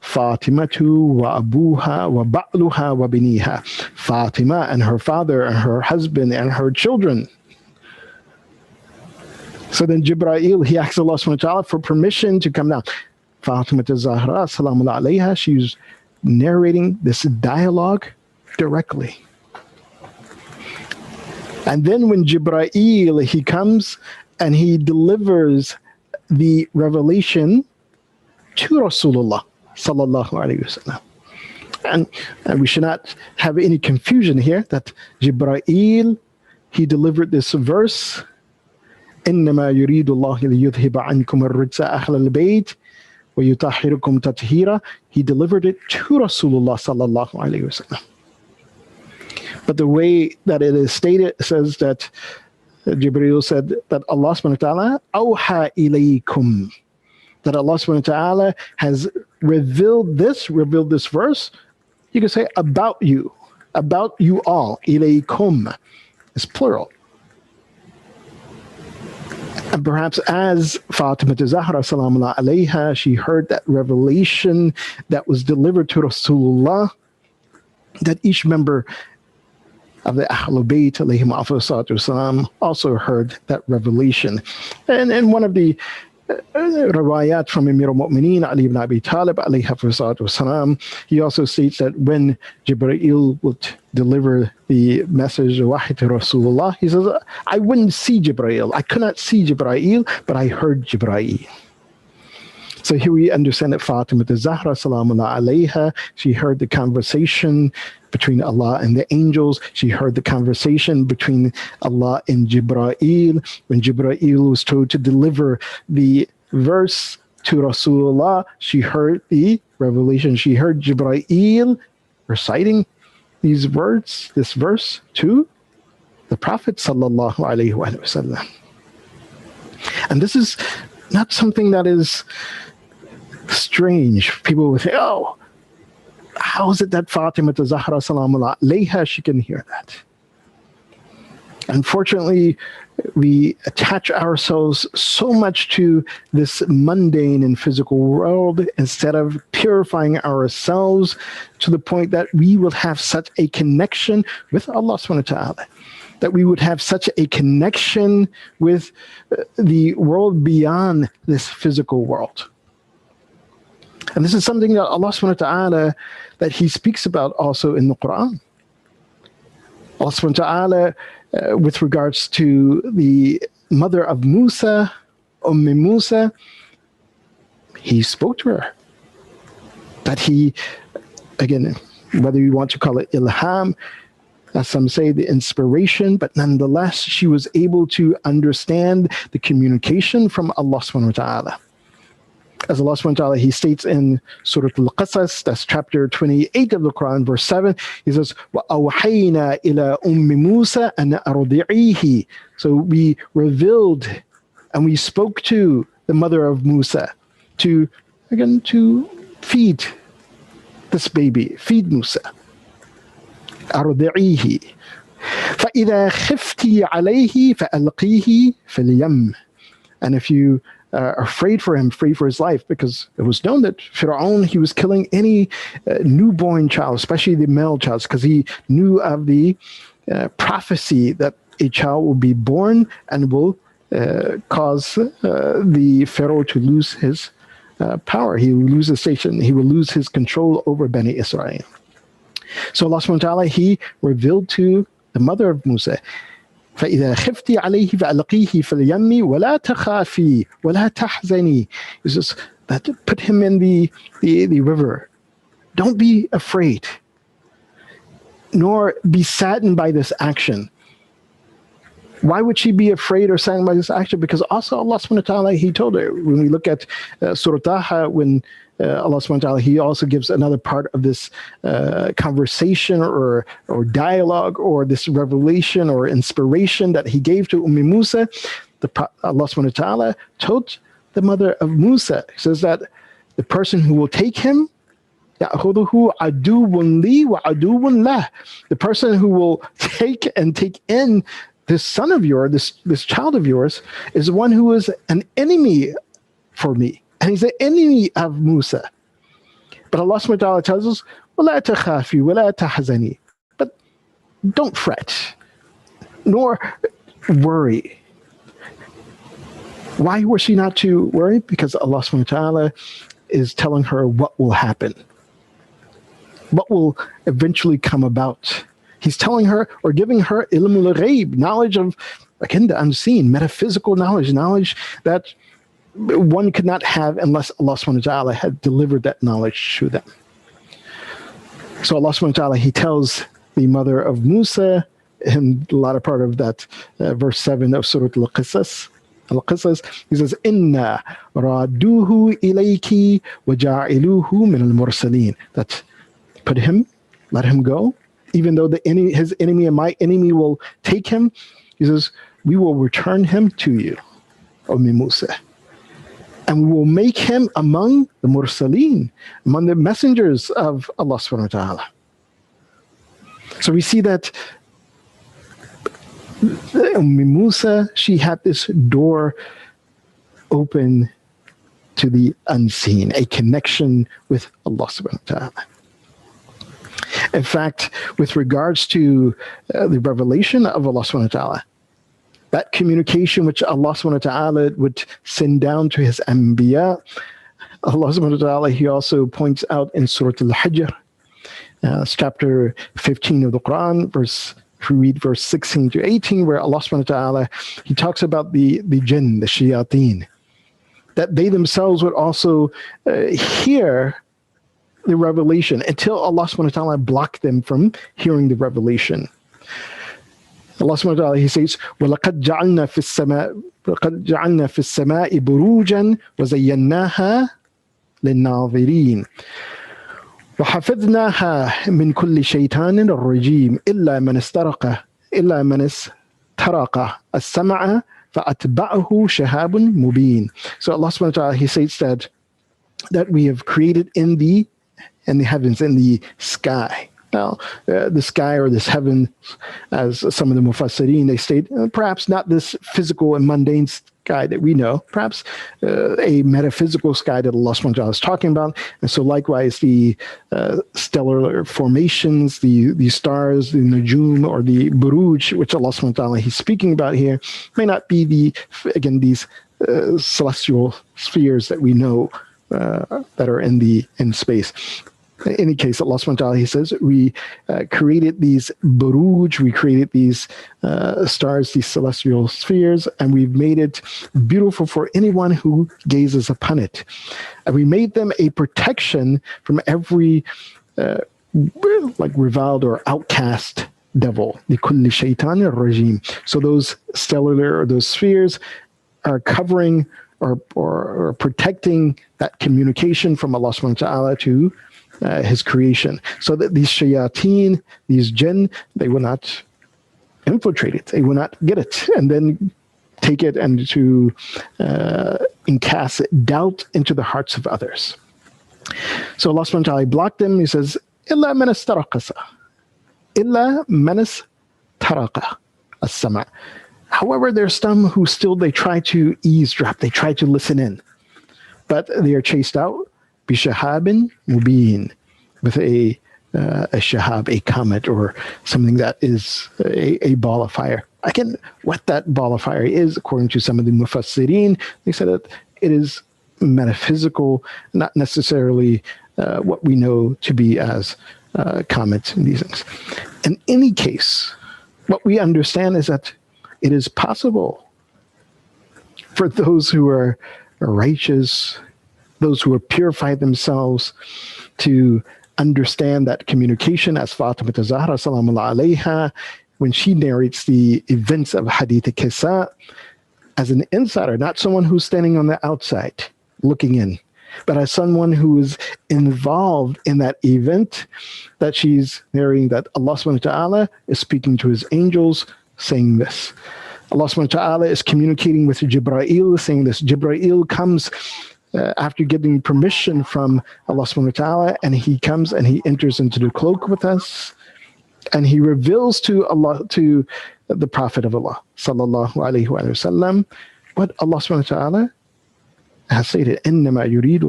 Fatimatu wa abuha wa ba'luha wa biniha. Fatima and her father and her husband and her children. So then Jibreel, he asks Allah subhanahu wa ta'ala for permission to come down. Fatima Zahra salamullah alayha, she's narrating this dialogue directly. And then when Jibreel, he comes and he delivers the revelation to Rasulullah sallallahu alayhi wasallam. And we should not have any confusion here that Jibreel, he delivered this verse, إنما يريد الله ليذهب عنكم الرجس أهل البيت ويطهركم تطهيرا. He delivered it to Rasulullah sallallahu alayhi wasallam. But the way that it is stated says that Jibreel said that Allah subhanahu wa ta'ala awha ilaykum, that Allah subhanahu wa ta'ala has revealed this verse. You can say about you all. Ilaykum is plural. And perhaps as Fatima Zahra salamullah alayha, she heard that revelation that was delivered to Rasulullah, that each member of the Ahlul Bayt alayhim afsalatu wasalam also heard that revelation. And one of the riwayat from Amir al-Mu'mineen Ali ibn Abi Talib alayhi afsalatu wasalam, he also states that when Jibreel would deliver the message of wahi to Rasulullah, he says, I wouldn't see Jibreel, I could not see Jibreel, but I heard Jibreel. So here we understand that Fatima Zahra salamullah alayha, she heard the conversation between Allah and the angels. She heard the conversation between Allah and Jibreel. When Jibreel was told to deliver the verse to Rasulullah, she heard the revelation. She heard Jibreel reciting these words, this verse to the Prophet sallallahu alaihi wasallam. And this is not something that is strange. People would say, oh, how is it that Fatima Zahra salamullah alayha, she can hear that? Unfortunately, we attach ourselves so much to this mundane and physical world instead of purifying ourselves to the point that we will have such a connection with Allah subhanahu wa ta'ala, that we would have such a connection with the world beyond this physical world. And this is something that Allah subhanahu wa ta'ala, that He speaks about also in the Quran. Allah subhanahu wa ta'ala, with regards to the mother of Musa, Musa, He spoke to her. That He, again, whether you want to call it ilham, as some say, the inspiration, but nonetheless, she was able to understand the communication from Allah subhanahu wa ta'ala. As Allah subhanahu wa ta'ala, He states in Surah Al-Qasas, that's chapter 28 of the Quran, verse 7, He says, وَأَوْحَيْنَا إِلَىٰ أُمِّ مُوسَىٰ أَنْ أَرْضِعِيهِ. So we revealed and we spoke to the mother of Musa to feed this baby, feed Musa. أَرْضِعِيهِ فَإِذَا خِفْتِ عَلَيْهِ فَأَلْقِيهِ فِي الْيَمِّ. And if you are afraid for him, afraid for his life, because it was known that Fir'aun, he was killing any newborn child, especially the male child, because he knew of the prophecy that a child will be born and will cause the Pharaoh to lose his power. He will lose his station. He will lose his control over Bani Israel. So Allah subhanahu wa ta'ala, He revealed to the mother of Musa, فَإِذَا خِفْتِ عَلَيْهِ فَأَلْقِيهِ فِي الْيَمِّ وَلَا تَخَافِي وَلَا تَحْزَنِي. It's just that put him in the river. Don't be afraid, nor be saddened by this action. Why would she be afraid or saddened by this action? Because also Allah subhanahu wa ta'ala, He told her, when we look at Surah Taha, when Allah subhanahu wa ta'ala, He also gives another part of this conversation or dialogue or this revelation or inspiration that He gave to Musa. Allah subhanahu wa ta'ala told the mother of Musa, He says that the person who will take him, يَأْخُذُهُ عَدُوٌ لِي وَعَدُوٌ لَهُ. The person who will take in this son of yours, this child of yours, is one who is an enemy for me. And he's an enemy of Musa. But Allah subhanahu wa ta'ala tells us, وَلَا تَخَافِي وَلَا تَحْزَنِي. But don't fret, nor worry. Why was she not to worry? Because Allah subhanahu wa ta'ala is telling her what will happen, what will eventually come about. He's telling her or giving her ilmul ghaib, knowledge of, again, the unseen, metaphysical knowledge that one could not have unless Allah subhanahu wa ta'ala had delivered that knowledge to them. So Allah subhanahu wa ta'ala, He tells the mother of Musa in the latter part of that verse 7 of Surah Al-Qasas, He says, Inna raduhu ilayki wa ja'iluhu min al-mursaleen. That put him, let him go, even though his enemy and my enemy will take him. He says, we will return him to you, O Musa. And we will make him among the mursaleen, among the messengers of Allah subhanahu wa ta'ala. So we see that Musa, she had this door open to the unseen, a connection with Allah subhanahu wa ta'ala. In fact, with regards to the revelation of Allah subhanahu wa ta'ala, that communication which Allah subhanahu wa ta'ala would send down to His Anbiya, Allah subhanahu wa ta'ala, He also points out in Surah Al-Hijr, chapter 15 of the Quran, if we read verse 16 to 18, where Allah subhanahu wa ta'ala, He talks about the jinn, the shayateen, that they themselves would also hear the revelation until Allah subhanahu wa ta'ala blocked them from hearing the revelation. Allah subhanahu wa ta'ala, He says, وَلَقَدْ جَعَلْنَا فِي السَّمَاءِ بُرُوجًا وَزَيَّنَّاهَا لِلنَّاظِرِينَ وَحَفِظْنَاهَا مِنْ كُلِّ شَيْطَانٍ رَجِيمٍ إِلَّا مَنِ اسْتَرَقَ السَّمْعَ فَأَتْبَعَهُ شَهَابٌ مُبِينٌ. So Allah subhanahu wa ta'ala, He says that we have created in the heavens, in the sky, Now, the sky or this heaven, as some of the Mufassirin, they state, perhaps not this physical and mundane sky that we know, perhaps a metaphysical sky that Allah subhanahu wa ta'ala is talking about. And so likewise, the stellar formations, the stars, the Najum, or the Buruj, which Allah subhanahu wa ta'ala He's speaking about here, may not be these celestial spheres that we know that are in space. In any case, Allah subhanahu wa ta'ala, He says, we created these buruj, we created these stars, these celestial spheres, and we've made it beautiful for anyone who gazes upon it. And we made them a protection from every reviled or outcast devil. لِكُلِّ شَيْطَانٍ رَجِيمٍ. So those stellar, or those spheres, are covering or protecting that communication from Allah subhanahu wa ta'ala to His creation, so that these shayateen, these jinn, they will not infiltrate it, they will not get it, and then take it and to encast doubt into the hearts of others. So Allah subhanahu wa ta'ala blocked them. He says, إِلَّا مَنْ اسْتَرَقَ إِلَّا مَنْ اسْتَرَقَ السَّمْعَ. However, there's some who still, they try to eavesdrop, they try to listen in, but they are chased out. Bishahabin mubin, with a shahab, a comet, or something that is a ball of fire. Again, what that ball of fire is, according to some of the mufassirin, they said that it is metaphysical, not necessarily what we know to be as comets and these things. In any case, what we understand is that it is possible for those who are righteous, those who have purified themselves, to understand that communication, as Fatima Zahra salamullah alayha, when she narrates the events of Hadith Kisa, as an insider, not someone who's standing on the outside looking in, but as someone who is involved in that event, that she's narrating that Allah subhanahu wa ta'ala is speaking to His angels, saying this. Allah subhanahu wa ta'ala is communicating with Jibreel, saying this. Jibreel comes after getting permission from Allah subhanahu wa ta'ala, and he comes and he enters into the cloak with us, and he reveals to Allah, to the Prophet of Allah sallallahu alaihi wasallam, what Allah subhanahu wa ta'ala has stated. إِنَّمَا يُرِيدُ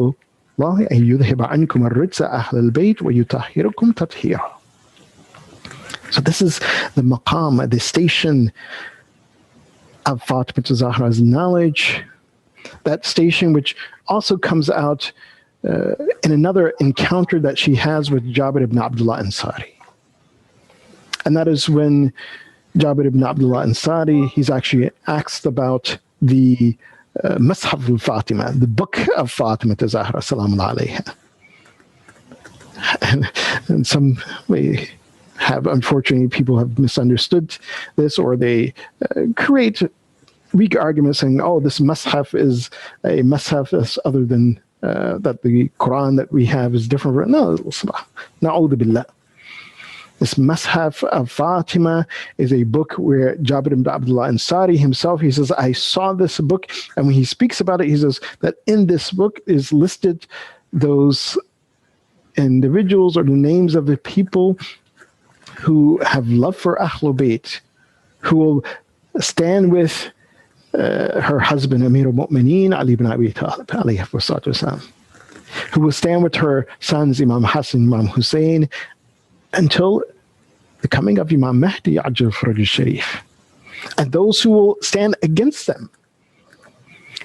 اللَّهُ أَن يُذْهِبَ عَنْكُمُ الرِّجْسَ أَهْلَ الْبَيْتِ وَيُطَهِّرَكُمْ تَطْهِيرًا. So this is the maqam, the station of Fatima Zahra's knowledge, that station which also comes out in another encounter that she has with Jabir ibn Abdullah Ansari. And that is when Jabir ibn Abdullah Ansari, he's actually asked about the Mashaf al-Fatima, the book of Fatima Zahra salamullah alayha. And some may have, unfortunately, people have misunderstood this, or they create weak arguments saying, oh, this Mashaf is a Mashaf that's other than that the Quran that we have is different. No, na'udhu billah. This Mashaf of Fatima is a book where Jabir ibn Abdullah Ansari himself, he says, I saw this book, and when he speaks about it, he says that in this book is listed those individuals or the names of the people who have love for Ahlul Bayt, who will stand with her husband, Amir al-Mu'mineen, Ali ibn Abi Talib, alayhi salatu wasalam, who will stand with her sons, Imam Hassan, Imam Hussein, until the coming of Imam Mahdi, Ajal Faraj al-Sharif. And those who will stand against them,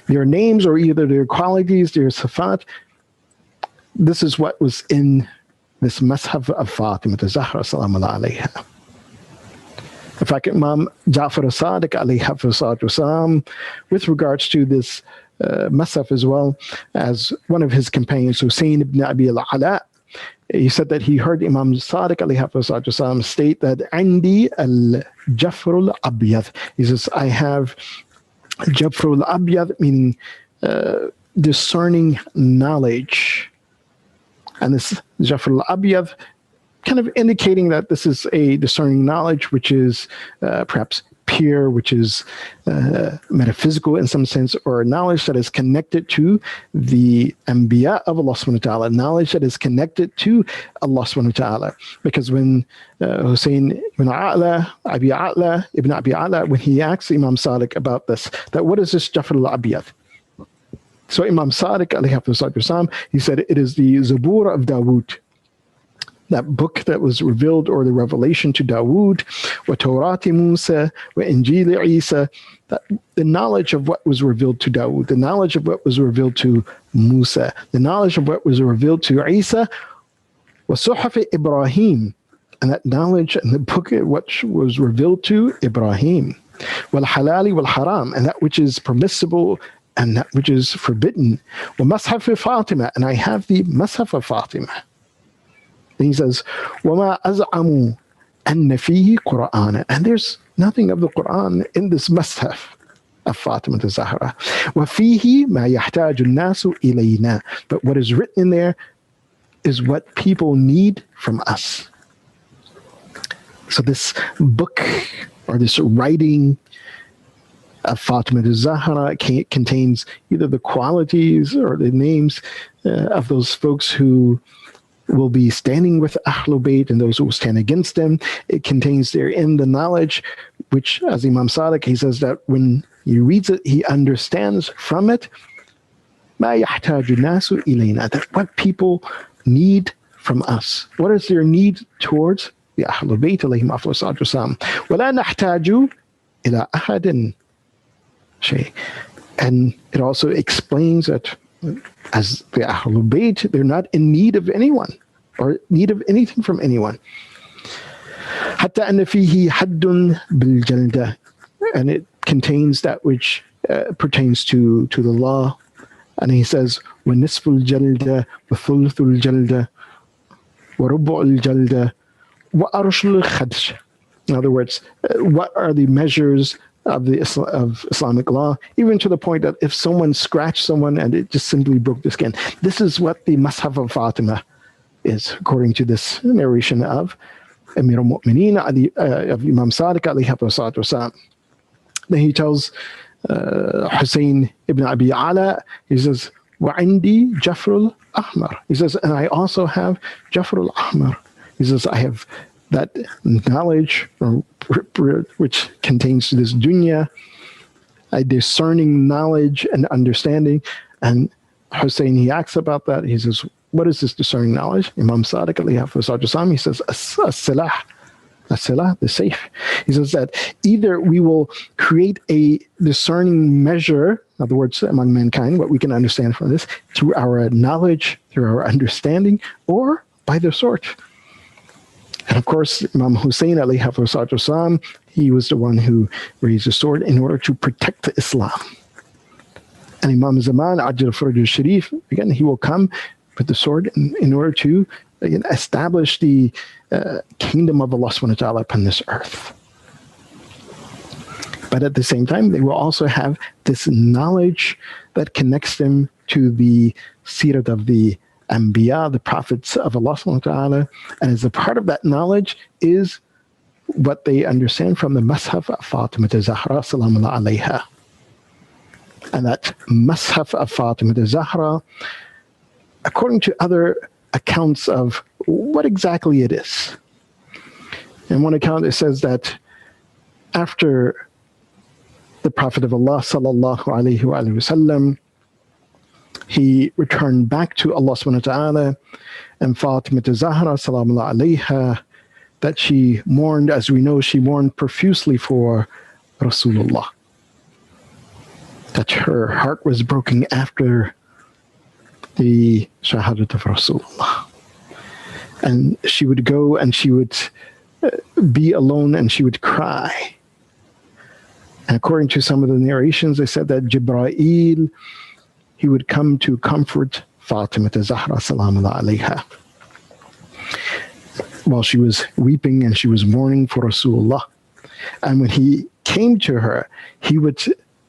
their names or either their qualities, their sifat, this is what was in this Mashaf of Fatima Zahra salamullah alayha. In fact, Imam Ja'far as-Sadiq alayhi salatu wasalam, with regards to this Mashaf as well, as one of his companions, Hussein ibn Abi al-Ala, he said that he heard Imam Sadiq alayhi salatu wasalam state that Andi al-Jafr al-Abyad. He says, I have Jafr al-Abyad, meaning discerning knowledge. And this Jafr al-Abyad kind of indicating that this is a discerning knowledge, which is perhaps appear, which is metaphysical in some sense, or knowledge that is connected to the Anbiya of Allah subhanahu wa ta'ala, knowledge that is connected to Allah subhanahu wa ta'ala. Because when Hussein ibn Abi A'la, when he asked Imam Sadiq about this, that what is this Jafar al-Abiyat? So Imam Sadiq, alayhi he said, it is the Zabur of Dawood, that book that was revealed, or the revelation to Dawood, wa Tawrati Musa, wa Injili Isa, that the knowledge of what was revealed to Dawood, the knowledge of what was revealed to Musa, the knowledge of what was revealed to Isa, wa Suhaf Ibrahim, and that knowledge and the book which was revealed to Ibrahim, wal halali wal haram, and that which is permissible and that which is forbidden, wa Mashaf Fatima, and I have the Mashaf of Fatima. And he says, وَمَا أَزْعَمُوا أَنَّ فِيهِ قُرْآنًا, and there's nothing of the Quran in this Mashaf of Fatima al-Zahra. وَفِيهِ مَا يَحْتَاجُ النَّاسُ إِلَيْنَا, but what is written in there is what people need from us. So this book, or this writing of Fatima al-Zahra, contains either the qualities or the names of those folks who will be standing with Ahlul Bayt and those who will stand against them. It contains therein the knowledge, which, as Imam Sadiq, he says that when he reads it, he understands from it مَا يَحْتَاجُ النَّاسُ إِلَيْنَا, that what people need from us. What is their need towards the Ahlul Bayt alayhim afdal salatu wasalam? وَلَا نَحْتَاجُ إِلَىٰ أَحَدٍ شَيْءٍ. And it also explains that as the Ahlul Bayt, they're not in need of anyone or need of anything from anyone. حتى أن فيه حد بالجلدة, and it contains that which pertains to the law. And he says, وَنِصْفُ الْجَلْدَ وَثُلْثُ الْجَلْدَ وَرُبُعُ الْجَلْدَ وَأَرْشُ الْخَدْشِ. In other words, what are the measures of Islamic law, even to the point that if someone scratched someone and it just simply broke the skin, this is what the Mashaf of Fatima is, according to this narration of Amir al-Mu'mineen, of Imam Sadiq alayhi salatu wasalam. Then he tells Hussein ibn Abi A'la, he says, وَعِنْدِي جَفْرُ الْأَحْمَرِ, he says, and I also have Jafr al-Ahmar. He says, I have that knowledge which contains this dunya, a discerning knowledge and understanding. And Hussein, he asks about that. He says, what is this discerning knowledge? Imam Sadiq alayhi wasallam, he says, as-silah, as-silah, the safe. He says that either we will create a discerning measure, in other words, among mankind, what we can understand from this, through our knowledge, through our understanding, or by the sword. And of course, Imam Hussein alayhi wasallam, he was the one who raised the sword in order to protect Islam. And Imam Zaman, Ajil Faraj Sharif, again, he will come with the sword in order to establish the kingdom of Allah subhanahu wa ta'ala upon this earth. But at the same time, they will also have this knowledge that connects them to the sirat of the Anbiya, the prophets of Allah subhanahu wa ta'ala. And as a part of that knowledge is what they understand from the Mashaf of Fatima al-Zahra salamullah alayha. And that Mashaf of Fatima al-Zahra, according to other accounts of what exactly it is. In one account, it says that after the Prophet of Allah sallallahu alayhi wa sallam, he returned back to Allah subhanahu wa ta'ala, and Fatima al-Zahra salamullah alayha, that she mourned, as we know, she mourned profusely for Rasulullah. That her heart was broken after the shahadat of Rasulullah. And she would go and she would be alone and she would cry. And according to some of the narrations, they said that Jibreel, he would come to comfort Fatima al-Zahra salamullah alayha while she was weeping and she was mourning for Rasulullah. And when he came to her, he would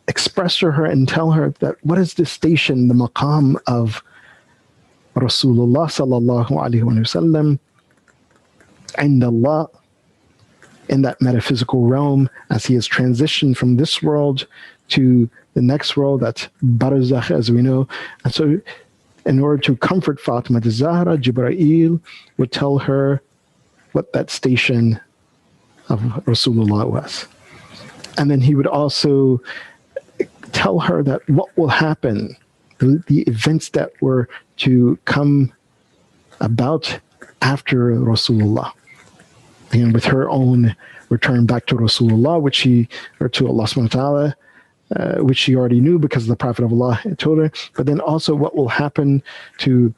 express to her and tell her that what is the station, the maqam of Rasulullah sallallahu alayhi wa sallam, and Allah, in that metaphysical realm as he has transitioned from this world to the next world, that's Barzakh, as we know. And so in order to comfort Fatima Zahra, Jibreel would tell her what that station of Rasulullah was. And then he would also tell her that what will happen, the events that were to come about after Rasulullah. And with her own return back to Rasulullah, or to Allah subhanahu wa ta'ala, which she already knew because the Prophet of Allah told her, but then also what will happen to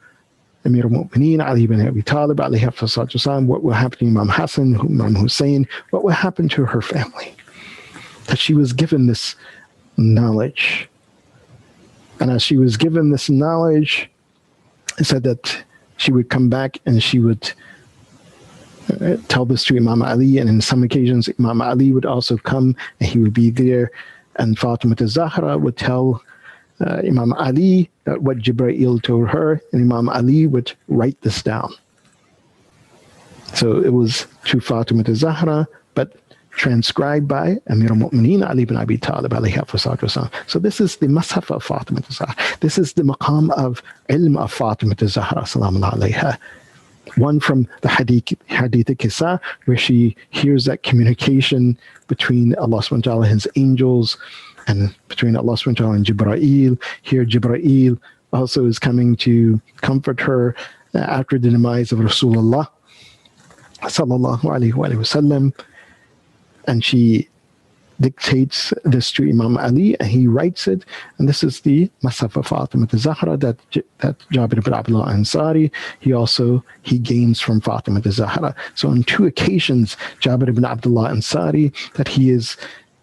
Amir al-Mu'mineen, Ali ibn Abi Talib, alayhi salatu wasalam, what will happen to Imam Hassan, Imam Hussein, what will happen to her family. That she was given this knowledge. And as she was given this knowledge, it said that she would come back and she would tell this to Imam Ali, and in some occasions Imam Ali would also come and he would be there, and Fatima Zahra would tell Imam Ali that what Jibreel told her, and Imam Ali would write this down. So it was to Fatima Zahra, but transcribed by Amir al-Mu'mineen Ali ibn Abi Talib alayhi salatu wasalam. So this is the Mashaf of Fatima Zahra. This is the maqam of ilm of Fatima Zahra salamun alayha. One from the Hadith al-Kisa, where she hears that communication between Allah subhanahu wa ta'ala, his angels, and between Allah subhanahu wa ta'ala and Jibreel. Here Jibreel also is coming to comfort her after the demise of Rasulullah sallallahu alayhi wa sallam. And she dictates this to Imam Ali, and he writes it. And this is the Masaf of Fatima Zahra that Jabir ibn Abdullah Ansari, he gains from Fatima Zahra. So on two occasions, Jabir ibn Abdullah Ansari, that he is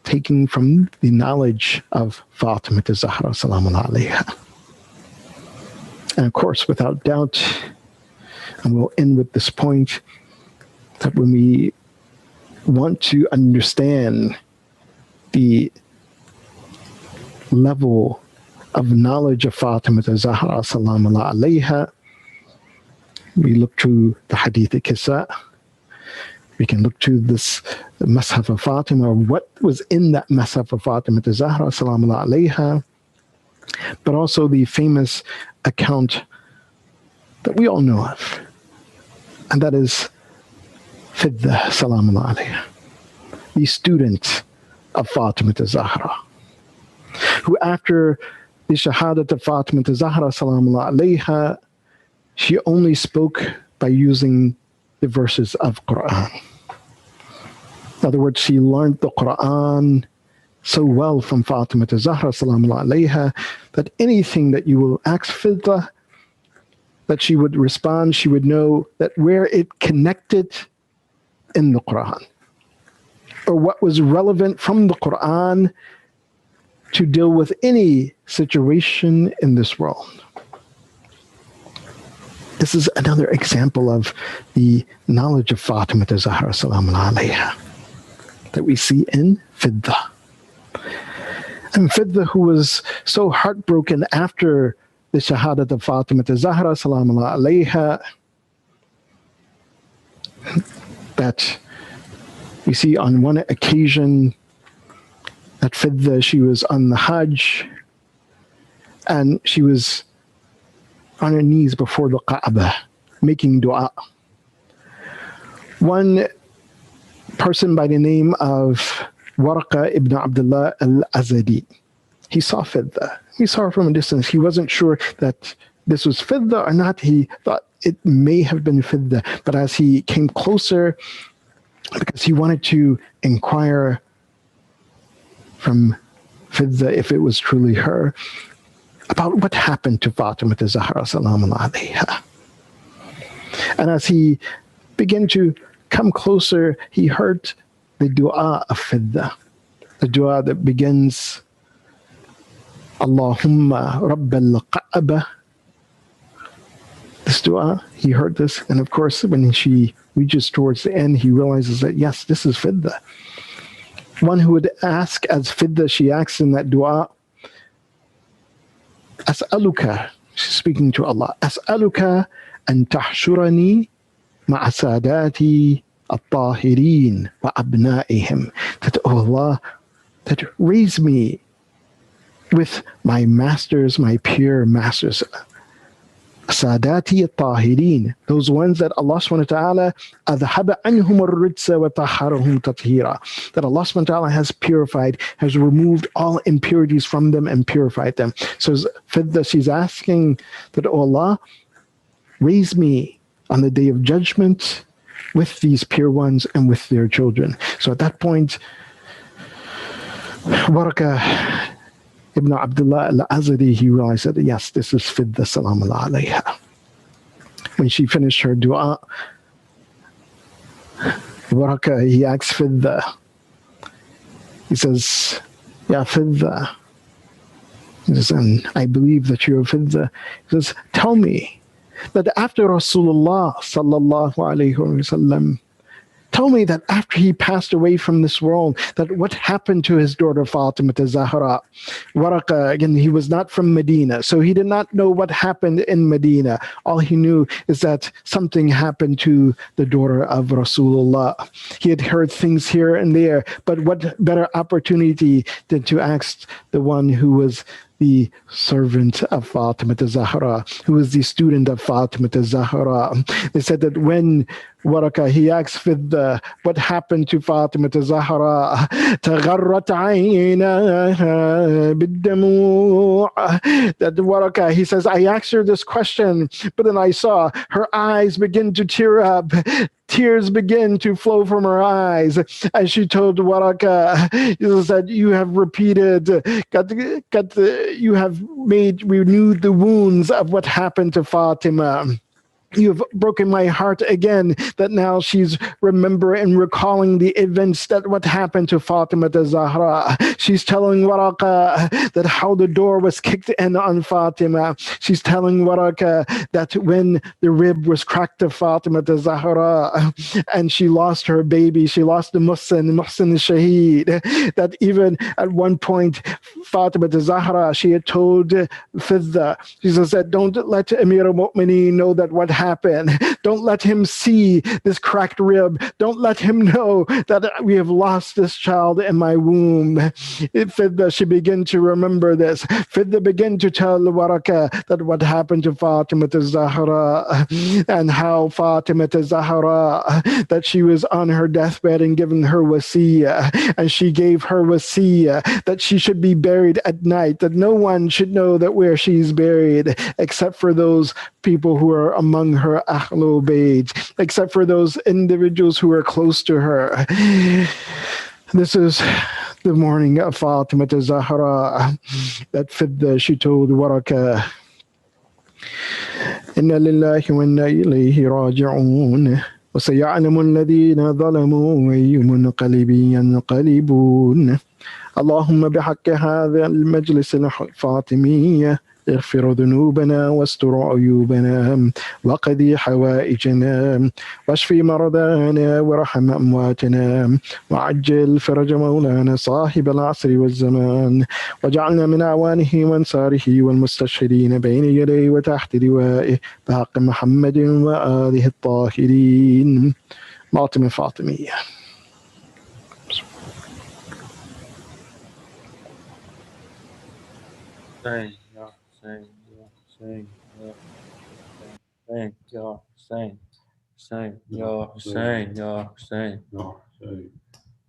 taking from the knowledge of Fatima Zahra salamun alayha. And of course, without doubt, and we'll end with this point, that when we want to understand the level of knowledge of Fatima Zahra salamun alayha, we look to the Hadith al-Kisa. We can look to this Mashaf of Fatima, what was in that Mashaf of Fatima Zahra salamun alayha, but also the famous account that we all know of, and that is Fidda salamun alayha, the student of Fatima Zahra, who after the Shahadat of Fatima Zahra salamun alayha, she only spoke by using the verses of Quran. In other words, she learned the Quran so well from Fatima Zahra salamun alayha that anything that you will ask Fidda, that she would respond, she would know that where it connected in the Quran, or what was relevant from the Quran to deal with any situation in this world. This is another example of the knowledge of Fatima Zahra salamun alayha that we see in Fidda. And Fidda, who was so heartbroken after the Shahadat of Fatima Zahra salamun alayha, that we see on one occasion at Fidda, she was on the Hajj, and she was on her knees before the Kaaba, making dua. One person by the name of Waraqa ibn Abdullah al-Azadi, he saw Fidda. He saw her from a distance. He wasn't sure that this was Fidda or not. He thought it may have been Fidda. But as he came closer, because he wanted to inquire from Fidda if it was truly her, about what happened to Fatima Zahra salamun alayha. And as he began to come closer, he heard the dua of Fidda, the dua that begins, Allahumma Rabbal Kaaba. This dua, he heard this, and of course, when she reaches towards the end, he realizes that yes, this is Fidda. One who would ask as Fidda, she asks in that dua, As'aluka, she's speaking to Allah, As'aluka an tahshurani ma'a sadati الطاهرين وأبنائهم. That, oh Allah, that raise me with my masters, my pure masters. Sadati al-Tahirin, those ones that Allah subhanahu wa ta'ala أذهب عنهم الرجس وطهرهم تطهيرا, that Allah subhanahu wa ta'ala has purified, has removed all impurities from them and purified them. So Fidda, she's asking that, oh Allah, raise me on the day of judgment with these pure ones and with their children. So at that point, Baraka Ibn Abdullah al-Azadi, he realized that, yes, this is Fidda salam Allah alayha. When she finished her dua, Baraka, he asks Fidda, he says, Ya Fidda, he says, and I believe that you're Fidda. He says, tell me that after Rasulullah sallallahu alayhi wa sallam, tell me that after he passed away from this world, that what happened to his daughter Fatima Zahra. Waraka, again, he was not from Medina, so he did not know what happened in Medina. All he knew is that something happened to the daughter of Rasulullah. He had heard things here and there, but what better opportunity than to ask the one who was the servant of Fatima Zahra, who was the student of Fatima Zahra. They said that when Waraka, he asked Fidda, what happened to Fatima Zahra? تغرت عيناها بالدموع. That Waraka, he says, I asked her this question, but then I saw her eyes begin to tear up. Tears begin to flow from her eyes. And she told Waraka, he said, you have repeated, you have renewed the wounds of what happened to Fatima. You've broken my heart again, that now she's remembering and recalling the events that what happened to Fatima Zahra. She's telling Waraka that how the door was kicked in on Fatima. She's telling Waraka that when the rib was cracked to Fatima Zahra and she lost her baby, she lost the Muhsin Shaheed, that even at one point, Fatima Zahra, she had told Fidda, she said, don't let Amir al-Mu'mineen know that what happened. Don't let him see this cracked rib. Don't let him know that we have lost this child in my womb. Fidda, she began to remember this. Fidda began to tell Waraka that what happened to Fatima Zahra and how Fatima Zahra, that she was on her deathbed and given her wasiyah, and she gave her wasiyah that she should be buried at night, that no one should know that where she's buried except for those people who are among her Ahlul Bayt, except for those individuals who are close to her. This is the morning of Fatima Zahra that Fidda, she told Waraka, Inna lillahi wa inna ilayhi raji'un. وسيعلم الذين ظلموا أي منقلب ينقلبون. اللهم بحق هذا المجلس الفاطمي اغفر ذنوبنا واستر عيوبنا وقضي حوائجنا واشف مرضانا وارحم أمواتنا وعجل فرج مولانا صاحب العصر والزمان واجعلنا من أعوانه وأنصاره والمستشهدين بين يديه وتحت لوائه بحق محمد وآله الطاهرين. Ayyam-e-Fatimiya.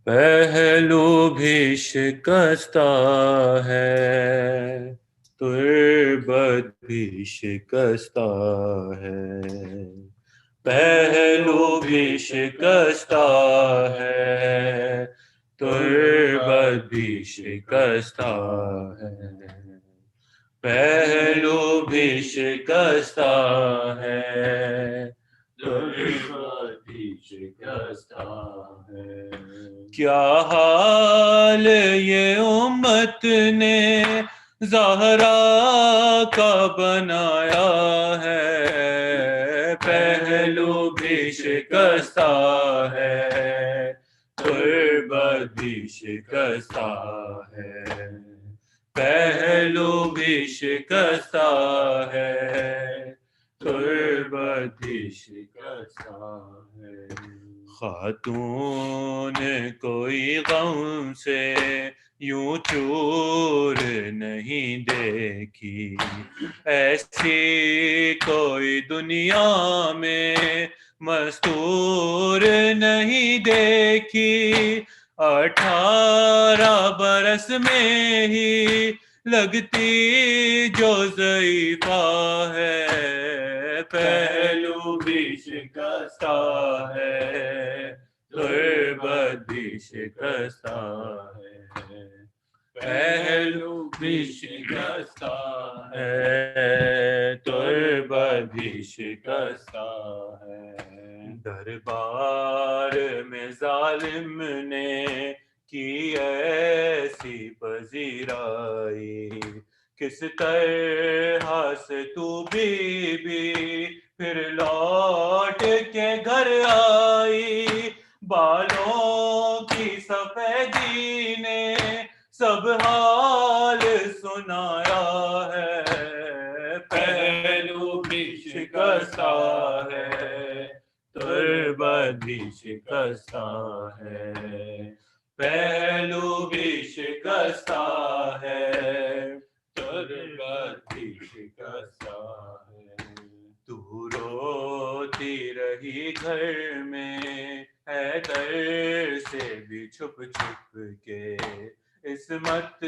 पहलू भी शिकस्ता है, तुर्बत भी शिकस्ता है, पहलू भी शिकस्ता है, तुर्बत भी शिकस्ता है, पहलू भी शिकस्ता है, तुर्बत भी शिकस्ता है। क्या हाल ये उम्मत ने ज़हरा का बनाया है, पहलू भी शिकस्ता है, तुर्बत भी शिकस्ता है, पहलू भी शिकस्ता है, तुर्बत भी शिकस्ता है। خاتون کوئی غم سے یوں چور نہیں دیکھی، ایسی کوئی دنیا میں مستور نہیں دیکھی، 18 برس میں ہی لگتی جو ضعیفہ ہے، پہلو بھی شکستہ ہے، تربت بھی شکستہ ہے، پہلو بھی شکستہ ہے، تربت بھی شکستہ ہے، دربار میں ظالم نے کی ایسی پذیرائی، کس طرح سے تو بی بی پھر لوٹ کے گھر آئی، بالوں کی سفیدی نے سب حال سنایا ہے، پہلو بھی شکستہ ہے، تربت بھی شکستہ ہے، پہلو بھی شکستہ ہے، تربت بھی شکستہ ہے، تو روتی رہی گھر میں حیدر سے بھی چھپ چھپ کے، عصمت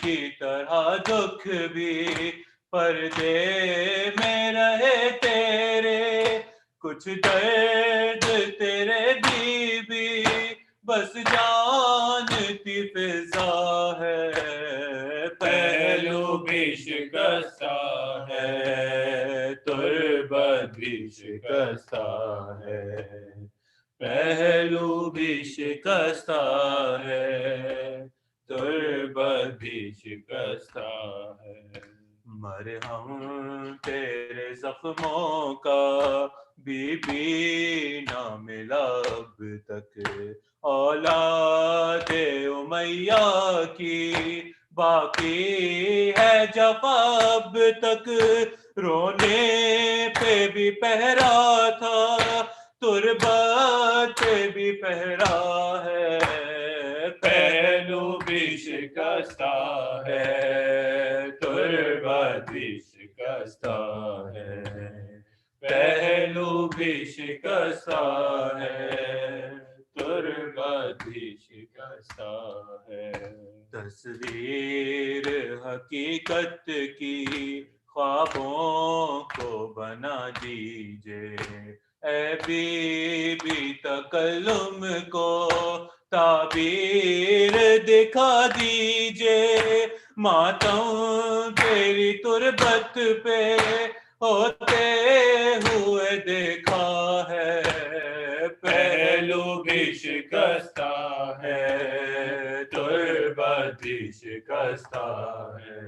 کی طرح دکھ بھی پردے میں رہے تیرے، کچھ درد تیرے بی بی بس جانتی فضا ہے، پہلو بھی شکستہ ہے، تربت بھی شکستہ ہے، پہلو بھی شکستہ ہے، تربت بھی شکستہ ہے، مرہم تیرے زخموں کا بی بی نہ ملا اب تک، اولاد امیہ کی باقی ہے جفا اب تک، رونے پہ بھی پہرا تھا، تربت پہ بھی پہرا ہے، پہلو بھی شکستہ ہے، تربت بھی شکستہ ہے، پہلو بھی شکستہ ہے، تربت بھی شکستہ ہے، تصویر حقیقت کی خوابوں کو بنا دیجئے، اے بی بی تکلم کو تعبیر دکھا دیجئے، ماتم تیری تربت پہ ہوتے ہوئے دیکھا ہے، پہلو بھی شکستہ ہے، تربت بھی شکستہ ہے،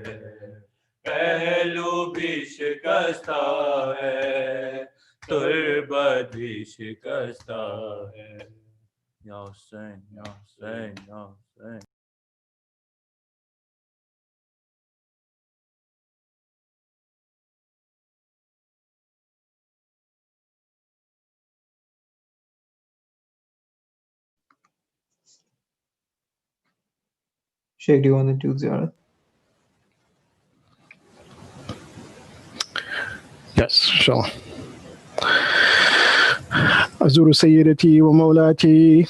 پہلو بھی شکستہ ہے، تربت بھی شکستہ ہے، یا حسین یا حسین یا حسین۔ Sheikh, do you want to do ziyarat? Yes, inshallah. أزور سيدتي ومولاتي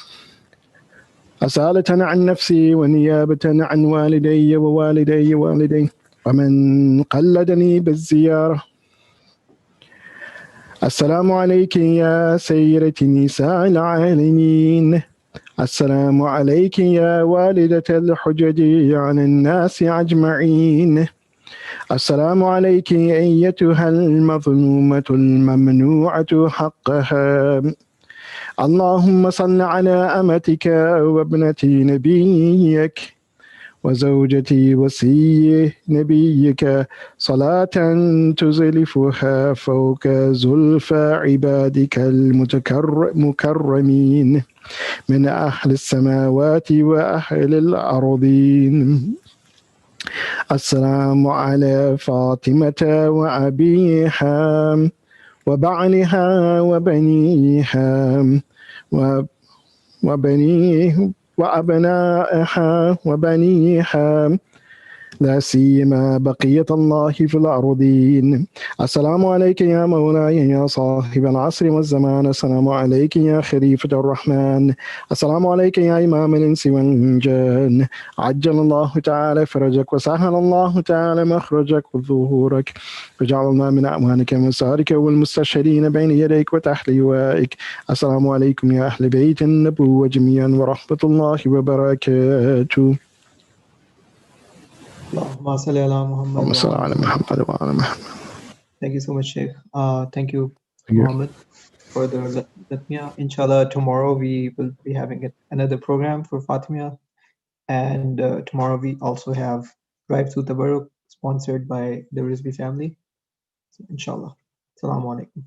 أصالة عن نفسي ونيابة عن والدي ووالدي والدي ومن قلدني بالزيارة. السلام عليك يا سيدتي نساء العالمين، السلام عليك يا والدة الحجج عن الناس أجمعين، السلام عليك أيتها المظلومة الممنوعة حقها، اللهم صل على أمتك وابنة نبيك وزوجة وصي نبيك صلاة تزلفها فوق زلفى عبادك المكرمين من أهل السماوات وأهل الأرضين. السلام على فاطمة وأبيها وبعلها وبنيها وبنيه وأبنائها وبنيها، لا سيما بقية الله في الأرضين. السلام عليك يا مولاي يا صاحب العصر والزمان، السلام عليك يا خليفة الرحمن، السلام عليك يا إمام الإنس والجن، عجل الله تعالى فرجك وسهل الله تعالى مخرجك وظهورك، وجعلنا من أعوانك ومسارك والمستشهدين بين يديك وتحت لوائك. السلام عليكم يا أهل بيت النبوة جميعا ورحمة الله وبركاته. Allahumma salli ala Muhammad اللهم wa صل ala على Muhammad. محمد وعلى محمد. Thank you so much, Sheikh. Thank you, Thank you. Muhammad, for the Latmiya. Inshallah, tomorrow we will be having another program for Fatimiyya. And tomorrow we also have Drive to Tabarruk, sponsored by the Rizvi family. So, inshallah. Assalamu alaikum.